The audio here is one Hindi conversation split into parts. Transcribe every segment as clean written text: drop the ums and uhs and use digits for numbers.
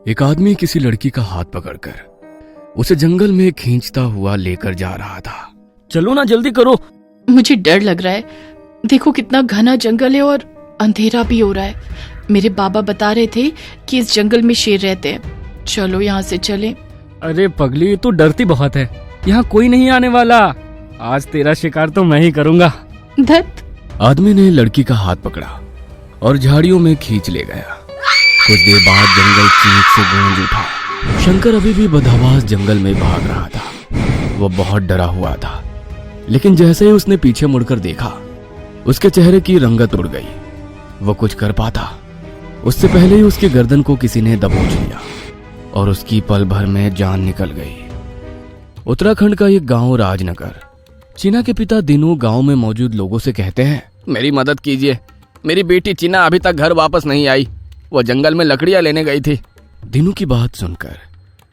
एक आदमी किसी लड़की का हाथ पकड़कर उसे जंगल में खींचता हुआ लेकर जा रहा था। चलो ना, जल्दी करो। मुझे डर लग रहा है। देखो कितना घना जंगल है और अंधेरा भी हो रहा है। मेरे बाबा बता रहे थे कि इस जंगल में शेर रहते हैं। चलो यहाँ से चलें। अरे पगली, तू डरती बहुत है। यहाँ कोई नहीं आने वाला। आज तेरा शिकार तो मैं ही करूँगा। धत। आदमी ने लड़की का हाथ पकड़ा और झाड़ियों में खींच ले गया। कुछ देर बाद जंगल चीख से गूंज उठा। शंकर अभी भी बदहवास जंगल में भाग रहा था। वो बहुत डरा हुआ था, लेकिन जैसे ही उसने पीछे मुड़कर देखा, उसके चेहरे की रंगत उड़ गई। वो कुछ कर पाता उससे पहले ही उसकी गर्दन को किसी ने दबोच लिया और उसकी पल भर में जान निकल गई। उत्तराखंड का एक गांव राजनगर। चीना के पिता दिनू गांव में मौजूद लोगों से कहते हैं, मेरी मदद कीजिए, मेरी बेटी चीना अभी तक घर वापस नहीं आई। वो जंगल में लकड़ियां लेने गई थी। दिनू की बात सुनकर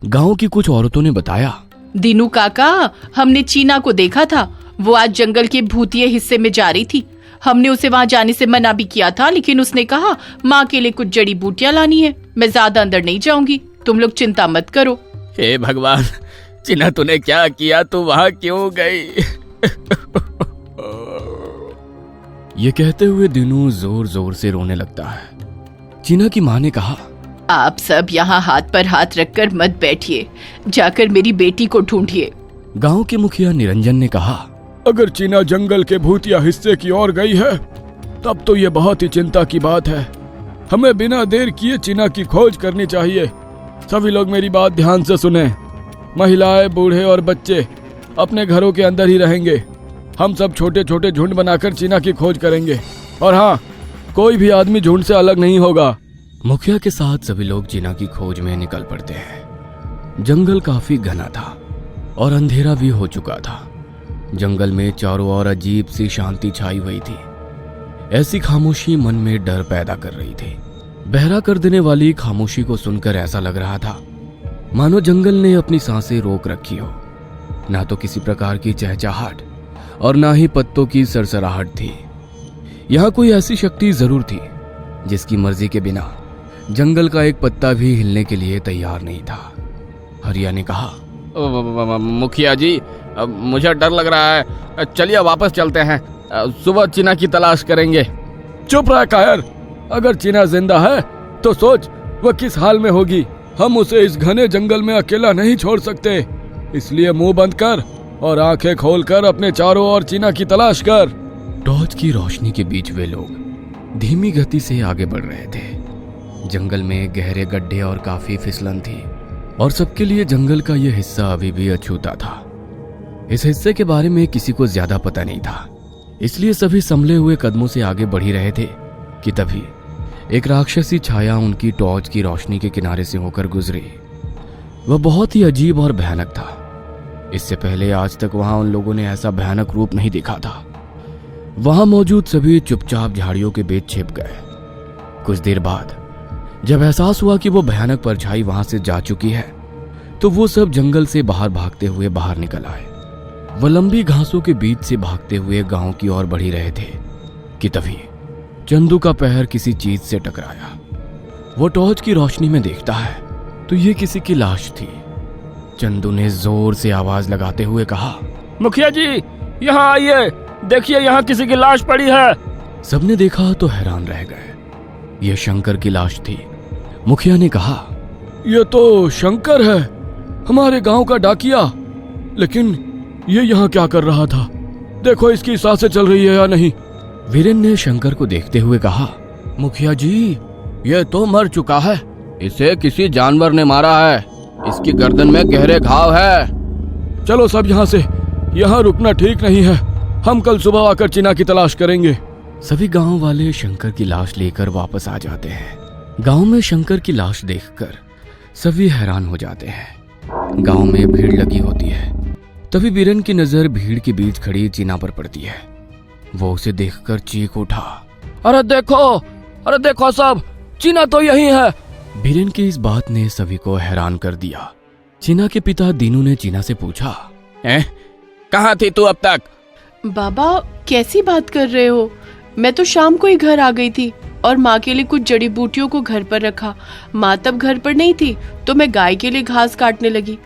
गांव की कुछ औरतों ने बताया, दीनू काका, हमने चीना को देखा था। वो आज जंगल के भूतिये हिस्से में जा रही थी। हमने उसे वहाँ जाने से मना भी किया था, लेकिन उसने कहा माँ के लिए कुछ जड़ी बूटियाँ लानी है। मैं ज्यादा अंदर नहीं जाऊंगी, तुम लोग चिंता मत करो। हे भगवान, चीना तूने क्या किया? तू वहाँ क्यों गई? ये कहते हुए दिनू जोर जोर से रोने लगता है। चीना की माँ ने कहा, आप सब यहाँ हाथ पर हाथ रखकर मत बैठिए, जाकर मेरी बेटी को ढूंढिए। गांव के मुखिया निरंजन ने कहा, अगर चीना जंगल के भूतिया हिस्से की ओर गई है तब तो ये बहुत ही चिंता की बात है। हमें बिना देर किए चीना की खोज करनी चाहिए। सभी लोग मेरी बात ध्यान से सुने। महिलाएं, बूढ़े और बच्चे अपने घरों के अंदर ही रहेंगे। हम सब छोटे छोटे झुंड बनाकर चीना की खोज करेंगे। और हाँ, कोई भी आदमी झुंड से अलग नहीं होगा। मुखिया के साथ सभी लोग चीना की खोज में निकल पड़ते हैं। जंगल काफी घना था और अंधेरा भी हो चुका था। जंगल में चारों ओर अजीब सी शांति छाई हुई थी। ऐसी खामोशी मन में डर पैदा कर रही थी। बहरा कर देने वाली खामोशी को सुनकर ऐसा लग रहा था मानो जंगल ने अपनी सांसें रोक रखी हो। ना तो किसी प्रकार की चहचहाहट और ना ही पत्तों की सरसराहट थी। यहाँ कोई ऐसी शक्ति जरूर थी जिसकी मर्जी के बिना जंगल का एक पत्ता भी हिलने के लिए तैयार नहीं था। हरिया ने कहा, मुखिया जी, मुझे डर लग रहा है। चलिए वापस चलते हैं। सुबह चीना की तलाश करेंगे। चुप रह कायर। अगर चीना जिंदा है तो सोच वह किस हाल में होगी। हम उसे इस घने जंगल में अकेला नहीं छोड़ सकते। इसलिए मुंह बंद कर और आंखें खोलकर अपने चारों ओर चीना की तलाश कर। टॉर्च की रोशनी के बीच वे लोग धीमी गति से आगे बढ़ रहे थे। जंगल में गहरे गड्ढे और काफी फिसलन थी और सबके लिए जंगल का यह हिस्सा अभी भी अछूता था। इस हिस्से के बारे में किसी को ज्यादा पता नहीं था, इसलिए सभी संभले हुए कदमों से आगे बढ़ ही रहे थे कि तभी एक राक्षसी छाया उनकी टॉर्च की रोशनी के किनारे से होकर गुजरी। वह बहुत ही अजीब और भयानक था। इससे पहले आज तक वहां उन लोगों ने ऐसा भयानक रूप नहीं देखा था। वहां मौजूद सभी चुपचाप झाड़ियों के बीच छिप गए। कुछ देर बाद जब एहसास हुआ कि वो भयानक परछाई वहां से जा चुकी है, तो वो सब जंगल से बाहर भागते हुए बाहर निकल आए। वह लंबी घासों के बीच से भागते हुए गांव की ओर बढ़ ही रहे थे कि तभी चंदू का पैर किसी चीज से टकराया। वो टॉर्च की रोशनी में देखता है तो ये किसी की लाश थी। चंदू ने जोर से आवाज लगाते हुए कहा, मुखिया जी, यहाँ आइए, देखिए यहाँ किसी की लाश पड़ी है। सबने देखा तो हैरान रह गए। यह शंकर की लाश थी। मुखिया ने कहा, ये तो शंकर है, हमारे गांव का डाकिया। लेकिन ये यहाँ क्या कर रहा था? देखो इसकी सांसें चल रही है या नहीं। वीरेन ने शंकर को देखते हुए कहा, मुखिया जी, ये तो मर चुका है। इसे किसी जानवर ने मारा है। इसकी गर्दन में गहरे घाव है। चलो सब यहाँ से। यहाँ रुकना ठीक नहीं है। हम कल सुबह आकर चीना की तलाश करेंगे। सभी गांव वाले शंकर की लाश लेकर वापस आ जाते हैं। गांव में शंकर की लाश देखकर सभी हैरान हो जाते हैं। गांव में भीड़ लगी होती है। तभी वीरेन की नजर भीड़ के बीच खड़ी चीना पर पड़ती है। वो उसे देखकर चीख उठा, अरे देखो सब, चीना तो यही है। वीरेन की इस बात ने सभी को हैरान कर दिया। चीना के पिता दीनू ने चीना से पूछा, कहाँ थी तू अब तक? बाबा, कैसी बात कर रहे हो? मैं तो शाम को ही घर आ गई थी। और माँ के लिए कुछ जड़ी बूटियों को घर पर रखा। माँ तब घर पर नहीं थी तो मैं गाय के लिए घास काटने लगी।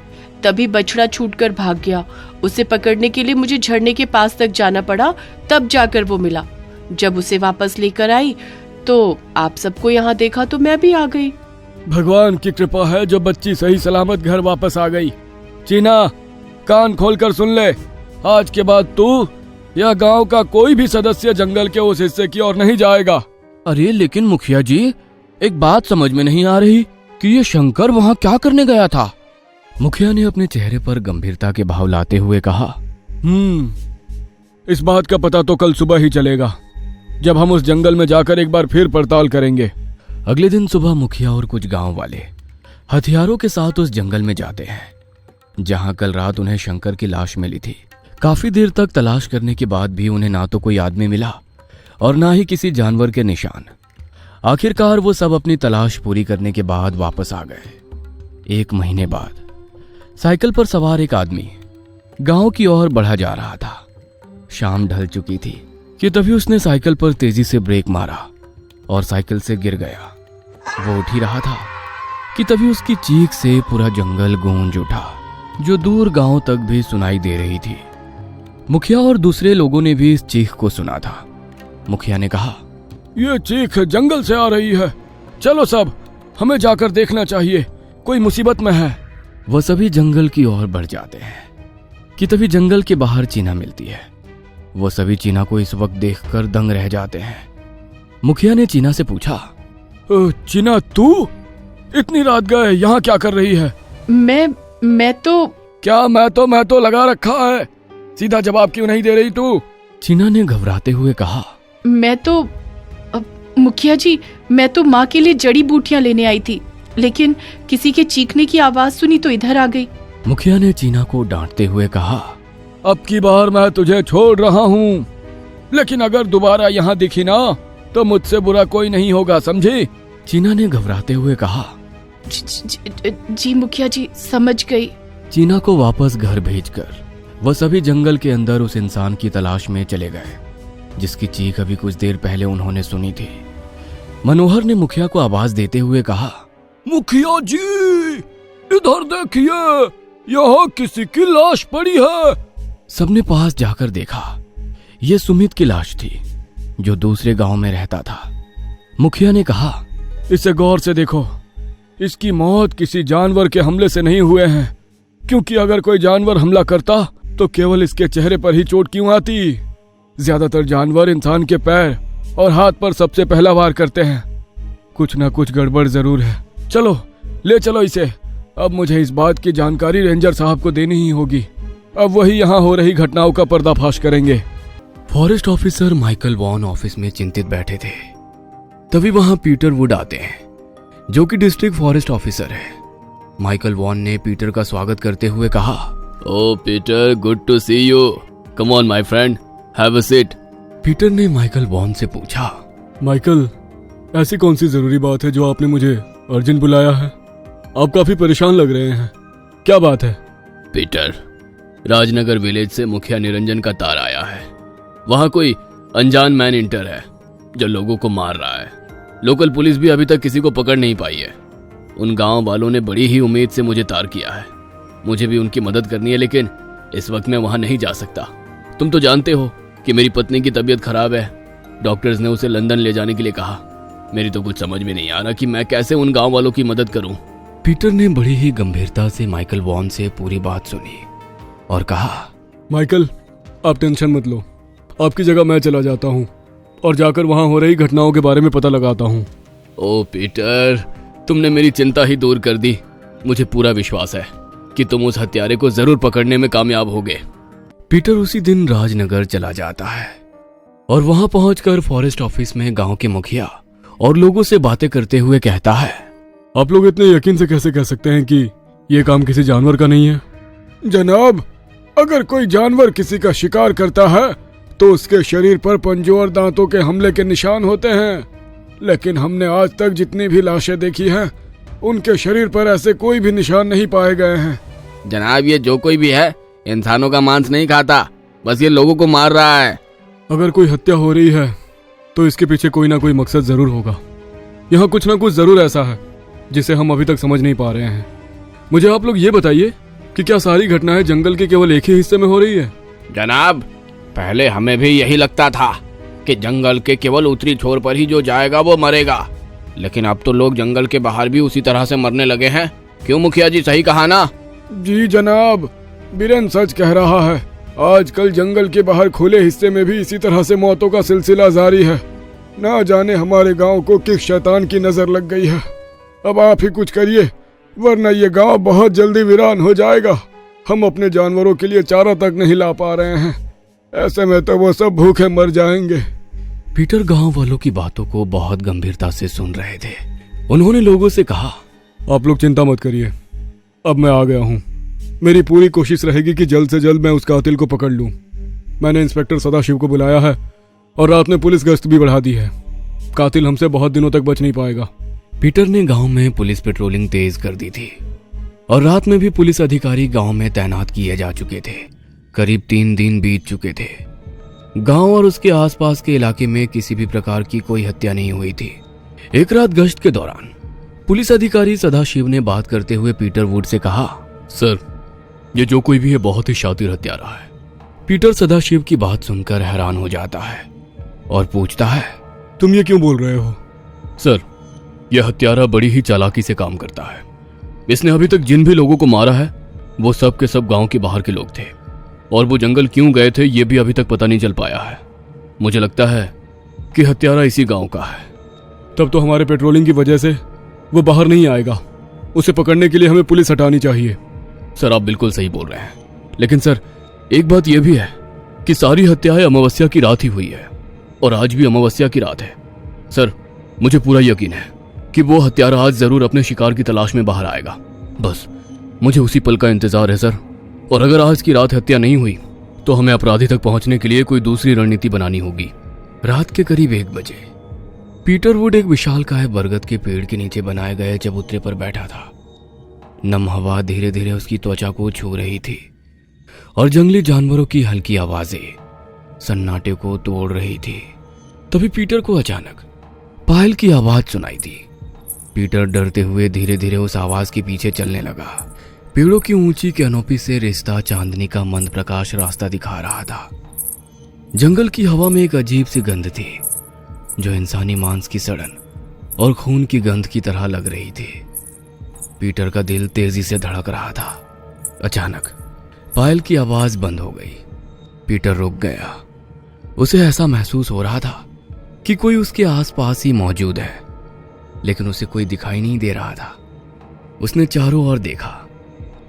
तभी बछड़ा छूटकर भाग गया। उसे पकड़ने के लिए मुझे झरने के पास तक जाना पड़ा, तब जाकर वो मिला। जब उसे वापस लेकर आई तो आप सबको यहाँ देखा तो मैं भी आ गई। भगवान की कृपा है जो बच्ची सही सलामत घर वापस आ गई। चीना, कान खोलकर सुन ले, आज के बाद तू या गांव का कोई भी सदस्य जंगल के उस हिस्से की ओर नहीं जाएगा। अरे लेकिन मुखिया जी, एक बात समझ में नहीं आ रही कि ये शंकर वहाँ क्या करने गया था। मुखिया ने अपने चेहरे पर गंभीरता के भाव लाते हुए कहा, इस बात का पता तो कल सुबह ही चलेगा, जब हम उस जंगल में जाकर एक बार फिर पड़ताल करेंगे। अगले दिन सुबह मुखिया और कुछ गांव वाले हथियारों के साथ उस जंगल में जाते हैं जहां कल रात उन्हें शंकर की लाश मिली थी। काफी देर तक तलाश करने के बाद भी उन्हें ना तो कोई आदमी मिला और ना ही किसी जानवर के निशान। आखिरकार वो सब अपनी तलाश पूरी करने के बाद वापस आ गए। 1 महीने बाद साइकिल पर सवार एक आदमी गांव की ओर बढ़ा जा रहा था। शाम ढल चुकी थी कि तभी उसने साइकिल पर तेजी से ब्रेक मारा और साइकिल से गिर गया। वो उठ ही रहा था कि तभी उसकी चीख से पूरा जंगल गूंज उठा, जो दूर गांव तक भी सुनाई दे रही थी। मुखिया और दूसरे लोगों ने भी इस चीख को सुना था। मुखिया ने कहा, ये चीख जंगल से आ रही है, चलो सब हमें जाकर देखना चाहिए, कोई मुसीबत में है। वह सभी जंगल की ओर बढ़ जाते हैं कि तभी जंगल के बाहर चीना मिलती है। वो सभी चीना को इस वक्त देखकर दंग रह जाते हैं। मुखिया ने चीना से पूछा, चीना, तू इतनी रात गए यहाँ क्या कर रही है? मैं तो क्या मैं तो लगा रखा है, सीधा जवाब क्यों नहीं दे रही तू? चीना ने घबराते हुए कहा, मैं तो मुखिया जी, मैं तो माँ के लिए जड़ी बूटियां लेने आई थी, लेकिन किसी के चीखने की आवाज सुनी तो इधर आ गई। मुखिया ने चीना को डांटते हुए कहा, अब की बार मैं तुझे छोड़ रहा हूँ, लेकिन अगर दोबारा यहाँ दिखी ना तो मुझसे बुरा कोई नहीं होगा, समझी? चीना ने घबराते हुए कहा, जी मुखिया जी, समझ गई। चीना को वापस घर भेजकर वह सभी जंगल के अंदर उस इंसान की तलाश में चले गए जिसकी चीख अभी कुछ देर पहले उन्होंने सुनी थी। मनोहर ने मुखिया को आवाज देते हुए कहा, मुखिया जी, इधर देखिए, यहाँ किसी की लाश पड़ी है। सबने पास जाकर देखा, यह सुमित की लाश थी जो दूसरे गांव में रहता था। मुखिया ने कहा, इसे गौर से देखो, इसकी मौत किसी जानवर के हमले से नहीं हुए हैं, क्योंकि अगर कोई जानवर हमला करता तो केवल इसके चेहरे पर ही चोट क्यों आती? ज्यादातर जानवर इंसान के पैर और हाथ पर सबसे पहला वार करते हैं। कुछ ना कुछ गड़बड़ जरूर है। चलो ले चलो इसे। अब मुझे इस बात की जानकारी रेंजर साहब को देनी ही होगी। अब वही यहाँ हो रही घटनाओं का पर्दाफाश करेंगे। Forest officer Michael Vaughan office में चिंतित बैठे थे। तभी वहां पीटर वुड आते हैं, जो कि डिस्ट्रिक्ट फॉरेस्ट ऑफिसर है। माइकल वॉन ने पीटर का स्वागत करते हुए कहा, oh Peter, good to see you. Come on my friend, have a seat. Peter ने माइकल वॉन से पूछा, माइकल, ऐसी कौन सी जरूरी बात है जो आपने मुझे अर्जेंट बुलाया है? आप काफी परेशान लग रहे हैं, क्या बात है? पीटर, राजनगर विलेज से मुखिया निरंजन का तार आया है। वहां कोई अनजान मैन इंटर है जो लोगों को मार रहा है। लोकल पुलिस भी अभी तक किसी को पकड़ नहीं पाई है। उन गांव वालों ने बड़ी ही उम्मीद से मुझे तार किया है। मुझे भी उनकी मदद करनी है, लेकिन इस वक्त मैं वहां नहीं जा सकता। तुम तो जानते हो कि मेरी पत्नी की तबीयत खराब है। डॉक्टर्स ने उसे लंदन ले जाने के लिए कहा। मेरी तो कुछ समझ में नहीं आ रहा कि मैं कैसे उन गांव वालों की मदद करूं। पीटर ने बड़ी ही गंभीरता से माइकल वॉन से पूरी बात सुनी और कहा, माइकल, आप टेंशन मत लो, आपकी जगह मैं चला जाता हूँ और जाकर वहां हो रही घटनाओं के बारे में पता लगाता हूँ। ओ पीटर, तुमने मेरी चिंता ही दूर कर दी। मुझे पूरा विश्वास है कि तुम उस हत्यारे को जरूर पकड़ने में कामयाब होगे। पीटर उसी दिन राजनगर चला जाता है और वहां पहुंचकर फॉरेस्ट ऑफिस में गांव के मुखिया और लोगों से बातें करते हुए कहता है, आप लोग इतने यकीन से कैसे कह सकते हैं कि ये काम किसी जानवर का नहीं है? जनाब, अगर कोई जानवर किसी का शिकार करता है तो उसके शरीर पर पंजों और दांतों के हमले के निशान होते हैं, लेकिन हमने आज तक जितनी भी लाशें देखी हैं उनके शरीर पर ऐसे कोई भी निशान नहीं पाए गए हैं। जनाब, ये जो कोई भी है इंसानों का मांस नहीं खाता, बस ये लोगों को मार रहा है। अगर कोई हत्या हो रही है तो इसके पीछे कोई ना कोई मकसद जरूर होगा। यहाँ कुछ ना कुछ जरूर ऐसा है जिसे हम अभी तक समझ नहीं पा रहे हैं। मुझे आप लोग ये बताइए कि क्या सारी घटनाएं जंगल के केवल एक ही हिस्से में हो रही है? जनाब, पहले हमें भी यही लगता था कि जंगल के केवल उत्तरी छोर पर ही जो जाएगा वो मरेगा, लेकिन अब तो लोग जंगल के बाहर भी उसी तरह से मरने लगे हैं। क्यों मुखिया जी, सही कहा ना? जी जनाब, बीरेन सच कह रहा है। आजकल जंगल के बाहर खुले हिस्से में भी इसी तरह से मौतों का सिलसिला जारी है। ना जाने हमारे गांव को किस शैतान की नजर लग गई है। अब आप ही कुछ करिए, वरना ये गांव बहुत जल्दी वीरान हो जाएगा। हम अपने जानवरों के लिए चारा तक नहीं ला पा रहे हैं। ऐसे में तो वो सब भूखे मर जाएंगे। पीटर गांव वालों की बातों को बहुत गंभीरता से सुन रहे थे। उन्होंने लोगों से कहा, आप लोग चिंता मत करिए, अब मैं आ गया हूँ। मेरी पूरी कोशिश रहेगी कि जल्द से जल्द मैं उस कातिल को पकड़ लूँ। मैंने इंस्पेक्टर सदाशिव को बुलाया है और रात में पुलिस गश्त भी बढ़ा दी है। कातिल हमसे बहुत दिनों तक बच नहीं पाएगा। पीटर ने गांव में पुलिस पेट्रोलिंग तेज कर दी थी और रात में भी पुलिस अधिकारी गांव में तैनात किए जा चुके थे। करीब 3 दिन बीत चुके थे। गांव और उसके आसपास के इलाके में किसी भी प्रकार की कोई हत्या नहीं हुई थी। एक रात गश्त के दौरान पुलिस अधिकारी सदाशिव ने बात करते हुए पीटर वुड से कहा, सर, ये जो कोई भी है बहुत ही शातिर हत्यारा है। पीटर सदाशिव की बात सुनकर हैरान हो जाता है और पूछता है, तुम ये क्यों बोल रहे हो? सर, यह हत्यारा बड़ी ही चालाकी से काम करता है। इसने अभी तक जिन भी लोगों को मारा है वो सब के सब गांव के बाहर के लोग थे, और वो जंगल क्यों गए थे ये भी अभी तक पता नहीं चल पाया है। मुझे लगता है कि हत्यारा इसी गांव का है। तब तो हमारे पेट्रोलिंग की वजह से वो बाहर नहीं आएगा। उसे पकड़ने के लिए हमें पुलिस हटानी चाहिए। सर, आप बिल्कुल सही बोल रहे हैं, लेकिन सर एक बात यह भी है कि सारी हत्याएं अमावस्या की रात ही हुई है और आज भी अमावस्या की रात है। सर, मुझे पूरा यकीन है कि वो हत्यारा आज जरूर अपने शिकार की तलाश में बाहर आएगा। बस मुझे उसी पल का इंतजार है सर। और अगर आज की रात हत्या नहीं हुई तो हमें अपराधी तक पहुंचने के लिए कोई दूसरी रणनीति बनानी होगी। रात के करीब 1 बजे पीटर वुड एक विशालकाय बरगद के पेड़ के नीचे बनाए गए चबूतरे पर बैठा था। नम हवा धीरे धीरे उसकी त्वचा को छू रही थी और जंगली जानवरों की हल्की आवाजें सन्नाटे को तोड़ रही थी। तभी पीटर को अचानक पायल की आवाज सुनाई दी। पीटर डरते हुए धीरे धीरे उस आवाज के पीछे चलने लगा। पेड़ों की ऊंची कैनोपी से रिश्ता चांदनी का मंद प्रकाश रास्ता दिखा रहा था। जंगल की हवा में एक अजीब सी गंध थी जो इंसानी मांस की सड़न और खून की गंध की तरह लग रही थी। पीटर का दिल तेजी से धड़क रहा था। अचानक पायल की आवाज बंद हो गई। पीटर रुक गया। उसे ऐसा महसूस हो रहा था कि कोई उसके आसपास ही मौजूद है, लेकिन उसे कोई दिखाई नहीं दे रहा था। उसने चारों ओर देखा,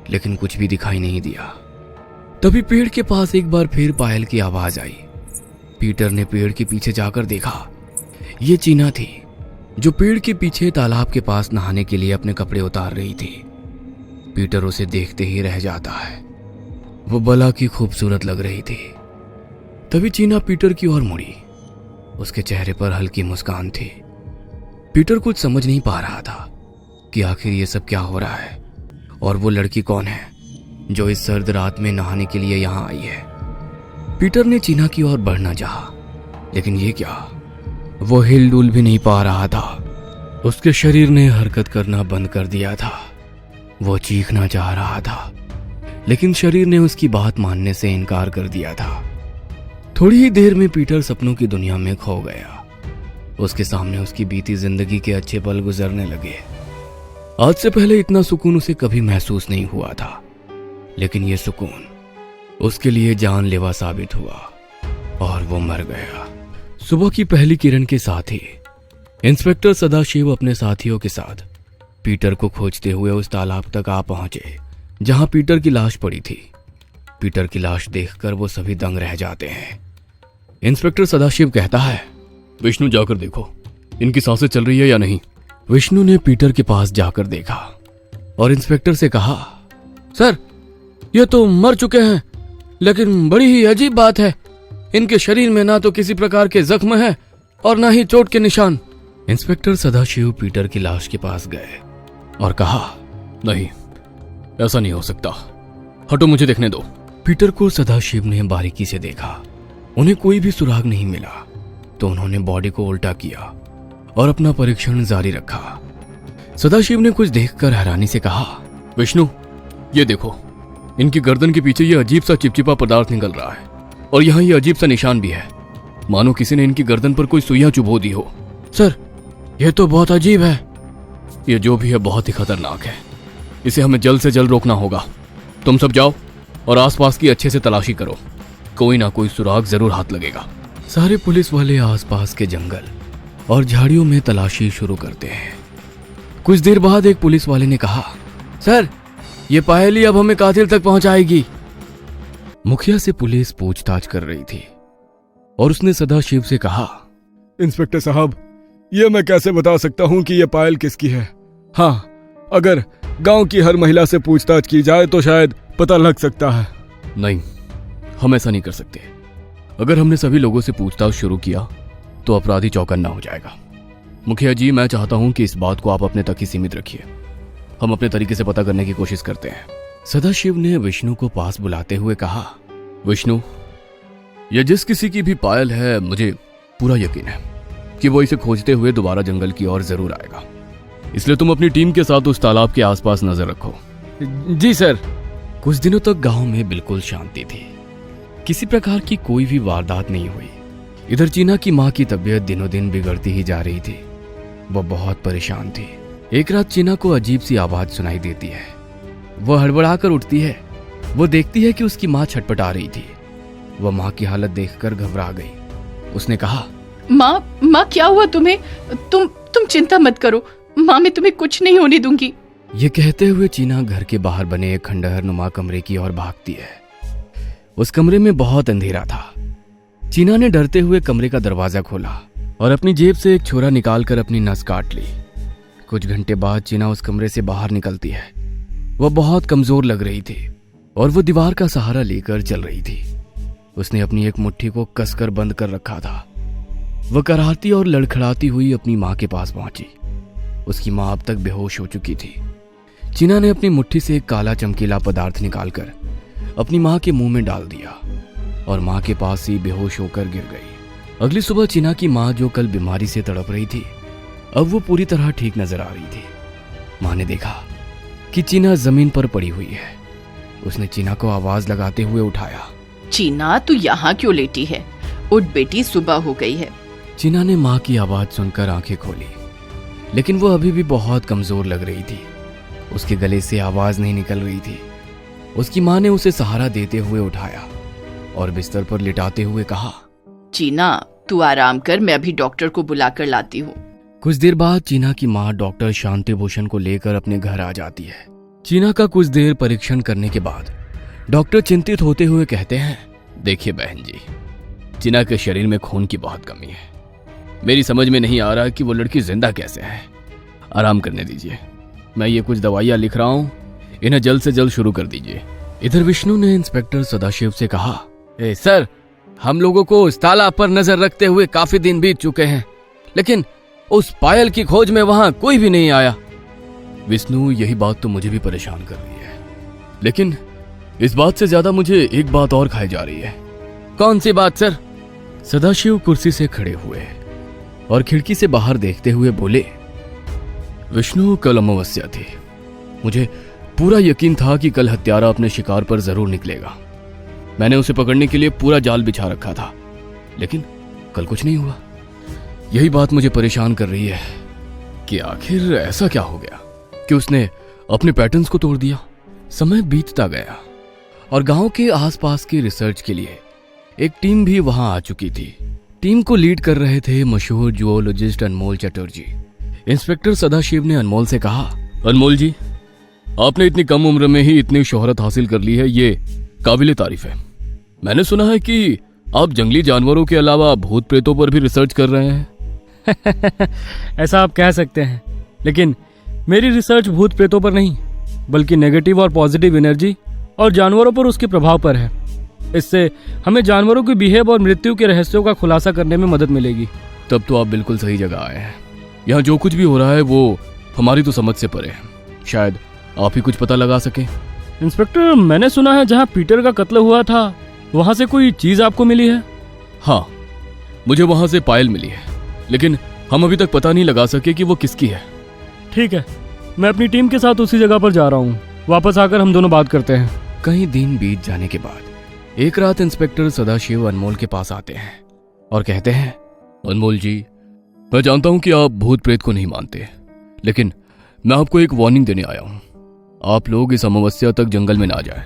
लेकिन कुछ भी दिखाई नहीं दिया। तभी पेड़ के पास एक बार फिर पायल की आवाज आई। पीटर ने पेड़ के पीछे जाकर देखा। ये चीना थी जो पेड़ के पीछे तालाब के पास नहाने के लिए अपने कपड़े उतार रही थी। पीटर उसे देखते ही रह जाता है। वो बला की खूबसूरत लग रही थी। तभी चीना पीटर की ओर मुड़ी। उसके चेहरे पर हल्की मुस्कान थी। पीटर कुछ समझ नहीं पा रहा था कि आखिर ये सब क्या हो रहा है और वो लड़की कौन है जो इस सर्द रात में नहाने के लिए यहाँ आई है। पीटर ने चीना की ओर बढ़ना चाहा, लेकिन ये क्या, वो हिल डुल भी नहीं पा रहा था। उसके शरीर ने हरकत करना बंद कर दिया था। वो चीखना चाह रहा था, लेकिन शरीर ने उसकी बात मानने से इनकार कर दिया था। थोड़ी ही देर में पीटर सपनों की दुनिया में खो गया। उसके सामने उसकी बीती जिंदगी के अच्छे पल गुजरने लगे। आज से पहले इतना सुकून उसे कभी महसूस नहीं हुआ था, लेकिन यह सुकून उसके लिए जानलेवा साबित हुआ और वो मर गया। सुबह की पहली किरण के साथ ही इंस्पेक्टर सदाशिव अपने साथियों के साथ पीटर को खोजते हुए उस तालाब तक आ पहुंचे जहां पीटर की लाश पड़ी थी। पीटर की लाश देखकर वो सभी दंग रह जाते हैं। इंस्पेक्टर सदाशिव कहता है, विष्णु, जाकर देखो इनकी सांसें चल रही है या नहीं। विष्णु ने पीटर के पास जाकर देखा और इंस्पेक्टर से कहा, सर, ये तो मर चुके हैं, लेकिन बड़ी ही अजीब बात है, इनके शरीर में ना तो किसी प्रकार के जख्म है और ना ही चोट के निशान। इंस्पेक्टर सदाशिव पीटर की लाश के पास गए और कहा, नहीं, ऐसा नहीं हो सकता, हटो, मुझे देखने दो। पीटर को सदाशिव ने बारीकी से देखा। उन्हें कोई भी सुराग नहीं मिला। तो उन्होंने बॉडी को उल्टा किया और अपना परीक्षण जारी रखा। सदाशिव ने कुछ देखकर हैरानी से कहा, विष्णु, ये देखो, इनकी गर्दन के पीछे ये अजीब सा चिपचिपा पदार्थ निकल रहा है और यहाँ ये अजीब सा निशान भी है, मानो किसी ने इनकी गर्दन पर कोई सुइयां चुभो दी हो। सर, यह तो बहुत अजीब है। ये जो भी है बहुत ही खतरनाक है, इसे हमें जल्द से जल्द रोकना होगा। तुम सब जाओ और आसपास की अच्छे से तलाशी करो, कोई ना कोई सुराग जरूर हाथ लगेगा। सारे पुलिस वाले आसपास के जंगल और झाड़ियों में तलाशी शुरू करते हैं। कुछ देर बाद एक पुलिस वाले ने कहा, सर, ये पहेली अब हमें कातिल तक पहुंचाएगी। मुखिया से पुलिस पूछताछ कर रही थी और उसने सदाशिव से कहा, इंस्पेक्टर साहब, ये मैं कैसे बता सकता हूँ कि ये पायल किसकी है? हाँ, अगर गांव की हर महिला से पूछताछ की जाए तो शायद पता लग सकता है। नहीं, हम ऐसा नहीं कर सकते। अगर हमने सभी लोगों से पूछताछ शुरू किया तो अपराधी चौकन्ना हो जाएगा। मुखिया जी, मैं चाहता हूं कि इस बात को आप अपने तक ही सीमित रखिए। हम अपने तरीके से पता करने की कोशिश करते हैं। सदाशिव ने विष्णु को पास बुलाते हुए कहा, विष्णु, यह जिस किसी की भी पायल है, मुझे पूरा यकीन है कि वो इसे खोजते हुए दोबारा जंगल की ओर जरूर आएगा। इसलिए तुम अपनी टीम के साथ उस तालाब के आसपास नजर रखो। जी सर। कुछ दिनों तक गांव में बिल्कुल शांति थी। किसी प्रकार की कोई भी वारदात नहीं हुई। इधर चीना की माँ की तबीयत दिनों दिन बिगड़ती ही जा रही थी। वह बहुत परेशान थी। एक रात चीना को अजीब सी आवाज सुनाई देती है। वह हड़बड़ा कर उठती है। वो देखती है कि उसकी माँ छटपटा रही थी। वह माँ की हालत देखकर घबरा गई। उसने कहा, माँ क्या हुआ तुम्हें? तुम चिंता मत करो, माँ, मैं तुम्हें कुछ नहीं होने दूंगी। ये कहते हुए चीना घर के बाहर बने एक खंडहर नुमा कमरे की ओर भागती है। उस कमरे में बहुत अंधेरा था। चीना ने डरते हुए कमरे का दरवाजा खोला और अपनी जेब से एक छुरा निकालकर अपनी नस काट ली। कुछ घंटे बाद चीना उस कमरे से बाहर निकलती है। वह बहुत कमजोर लग रही थी और वो दीवार का सहारा लेकर चल रही थी। उसने अपनी एक मुट्ठी को कसकर बंद कर रखा था। वह कराहती और लड़खड़ाती हुई अपनी माँ के पास पहुंची। उसकी माँ अब तक बेहोश हो चुकी थी। चीना ने अपनी मुट्ठी से एक काला चमकीला पदार्थ निकालकर अपनी माँ के मुंह में डाल दिया और माँ के पास ही बेहोश होकर गिर गई। अगली सुबह चीना की माँ, जो कल बीमारी से तड़प रही थी, अब वो पूरी तरह ठीक नजर आ रही थी। माँ ने देखा कि चीना जमीन पर पड़ी हुई है। उसने चीना को आवाज लगाते हुए उठाया, चीना, तू यहाँ क्यों लेटी है? उठ बेटी, सुबह हो गई है। चीना ने माँ की आवाज सुनकर आंखें खोली, लेकिन वो अभी भी बहुत कमजोर लग रही थी। उसके गले से आवाज नहीं निकल रही थी। उसकी माँ ने उसे सहारा देते हुए उठाया और बिस्तर पर लिटाते हुए कहा, चीना, तू आराम कर, मैं अभी डॉक्टर को बुलाकर लाती हूँ। कुछ देर बाद चीना की माँ डॉक्टर शांति भूषण को लेकर अपने घर आ जाती है। चीना का कुछ देर परीक्षण करने के बाद डॉक्टर चिंतित होते हुए कहते हैं, देखिए बहन जी, चीना के शरीर में खून की बहुत कमी है। मेरी समझ में नहीं आ रहा कि वो लड़की जिंदा कैसे है। आराम करने दीजिए, मैं ये कुछ दवाइयाँ लिख रहा हूँ, इन्हें जल्द से जल्द शुरू कर दीजिए। इधर विष्णु ने इंस्पेक्टर सदाशिव से कहा, सर, हम लोगों को उस तालाब पर नजर रखते हुए काफी दिन बीत चुके हैं, लेकिन उस पायल की खोज में वहां कोई भी नहीं आया। विष्णु, यही बात तो मुझे भी परेशान कर रही है, लेकिन इस बात से ज्यादा मुझे एक बात और खाई जा रही है। कौन सी बात सर? सदाशिव कुर्सी से खड़े हुए और खिड़की से बाहर देखते हुए बोले, विष्णु, कल अमावस्या थी। मुझे पूरा यकीन था कि कल हत्यारा अपने शिकार पर जरूर निकलेगा। मैंने उसे पकड़ने के लिए पूरा जाल बिछा रखा था, लेकिन कल कुछ नहीं हुआ। यही बात मुझे परेशान कर रही है कि आखिर ऐसा क्या हो गया कि उसने अपने पैटर्न्स को तोड़ दिया। समय बीतता गया और गांव के आसपास की रिसर्च के लिए एक टीम भी वहां आ चुकी थी। टीम को लीड कर रहे थे मशहूर जूलॉजिस्ट अनमोल चटर्जी। इंस्पेक्टर सदाशिव ने अनमोल से कहा, अनमोल जी, आपने इतनी कम उम्र में ही इतनी शोहरत हासिल कर ली है, ये काबिले तारीफ है। मैंने सुना है कि आप जंगली जानवरों के अलावा भूत प्रेतों पर भी रिसर्च कर रहे हैं। ऐसा आप कह सकते हैं, लेकिन मेरी रिसर्च भूत प्रेतों पर नहीं, बल्कि नेगेटिव और पॉजिटिव एनर्जी और जानवरों पर उसके प्रभाव पर है। इससे हमें जानवरों की बिहेव और मृत्यु के रहस्यों का खुलासा करने में मदद मिलेगी। तब तो आप बिल्कुल सही जगह आए हैं। यहाँ जो कुछ भी हो रहा है वो हमारी तो समझ से परे है। शायद आप ही कुछ पता लगा सके। इंस्पेक्टर, मैंने सुना है जहाँ पीटर का कत्ल हुआ था, वहां से कोई चीज आपको मिली है? हाँ, मुझे वहां से पायल मिली है, लेकिन हम अभी तक पता नहीं लगा सके कि वो किसकी है। ठीक है, मैं अपनी टीम के साथ उसी जगह पर जा रहा हूँ। वापस आकर हम दोनों बात करते हैं। कई दिन बीत जाने के बाद एक रात इंस्पेक्टर सदाशिव अनमोल के पास आते हैं और कहते हैं, अनमोल जी, मैं जानता हूं कि आप भूत प्रेत को नहीं मानते, लेकिन मैं आपको एक वार्निंग देने आया हूं। आप लोग इस अमावस्या तक जंगल में ना जाएं।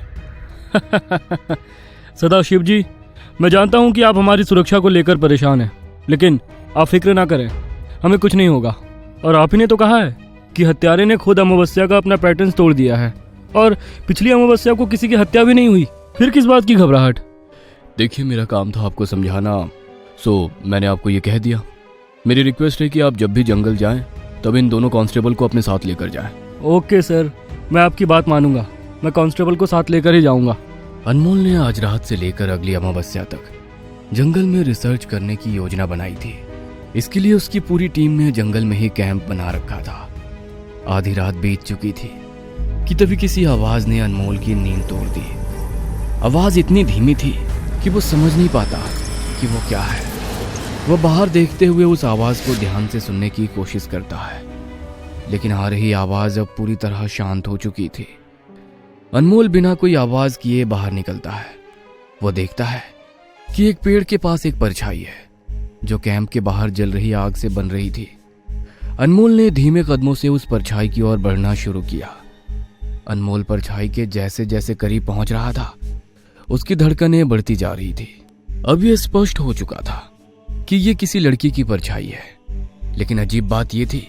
सदाशिव जी, मैं जानता हूँ कि आप हमारी सुरक्षा को लेकर परेशान हैं, लेकिन आप फिक्र ना करें, हमें कुछ नहीं होगा। और आप ही ने तो कहा है कि हत्यारे ने खुद अमावस्या का अपना पैटर्न तोड़ दिया है, और पिछली अमावस्या को किसी की हत्या भी नहीं हुई, फिर किस बात की घबराहट? देखिए, मेरा काम था आपको समझाना, सो मैंने आपको ये कह दिया। मेरी रिक्वेस्ट है कि आप जब भी जंगल जाएं तब इन दोनों कांस्टेबल को अपने साथ लेकर जाएं। ओके सर, मैं आपकी बात मानूंगा, मैं कांस्टेबल को साथ लेकर ही जाऊंगा। अनमोल ने आज रात से लेकर अगली अमावस्या तक जंगल में रिसर्च करने की योजना बनाई थी। इसके लिए उसकी पूरी टीम ने जंगल में ही कैंप बना रखा था। आधी रात बीत चुकी थी कि तभी किसी आवाज ने अनमोल की नींद तोड़ दी। आवाज इतनी धीमी थी कि वो समझ नहीं पाता कि वो क्या है। वह बाहर देखते हुए उस आवाज को ध्यान से सुनने की कोशिश करता है, लेकिन आ रही आवाज अब पूरी तरह शांत हो चुकी थी। अनमोल बिना कोई आवाज किए बाहर निकलता है। वो देखता है कि एक पेड़ के पास एक परछाई है जो कैंप के बाहर जल रही आग से बन रही थी। अनमोल ने धीमे कदमों से उस परछाई की ओर बढ़ना शुरू किया। अनमोल परछाई के जैसे जैसे करीब पहुंच रहा था, उसकी धड़कनें बढ़ती जा रही थी। अब यह स्पष्ट हो चुका था कि यह किसी लड़की की परछाई है, लेकिन अजीब बात यह थी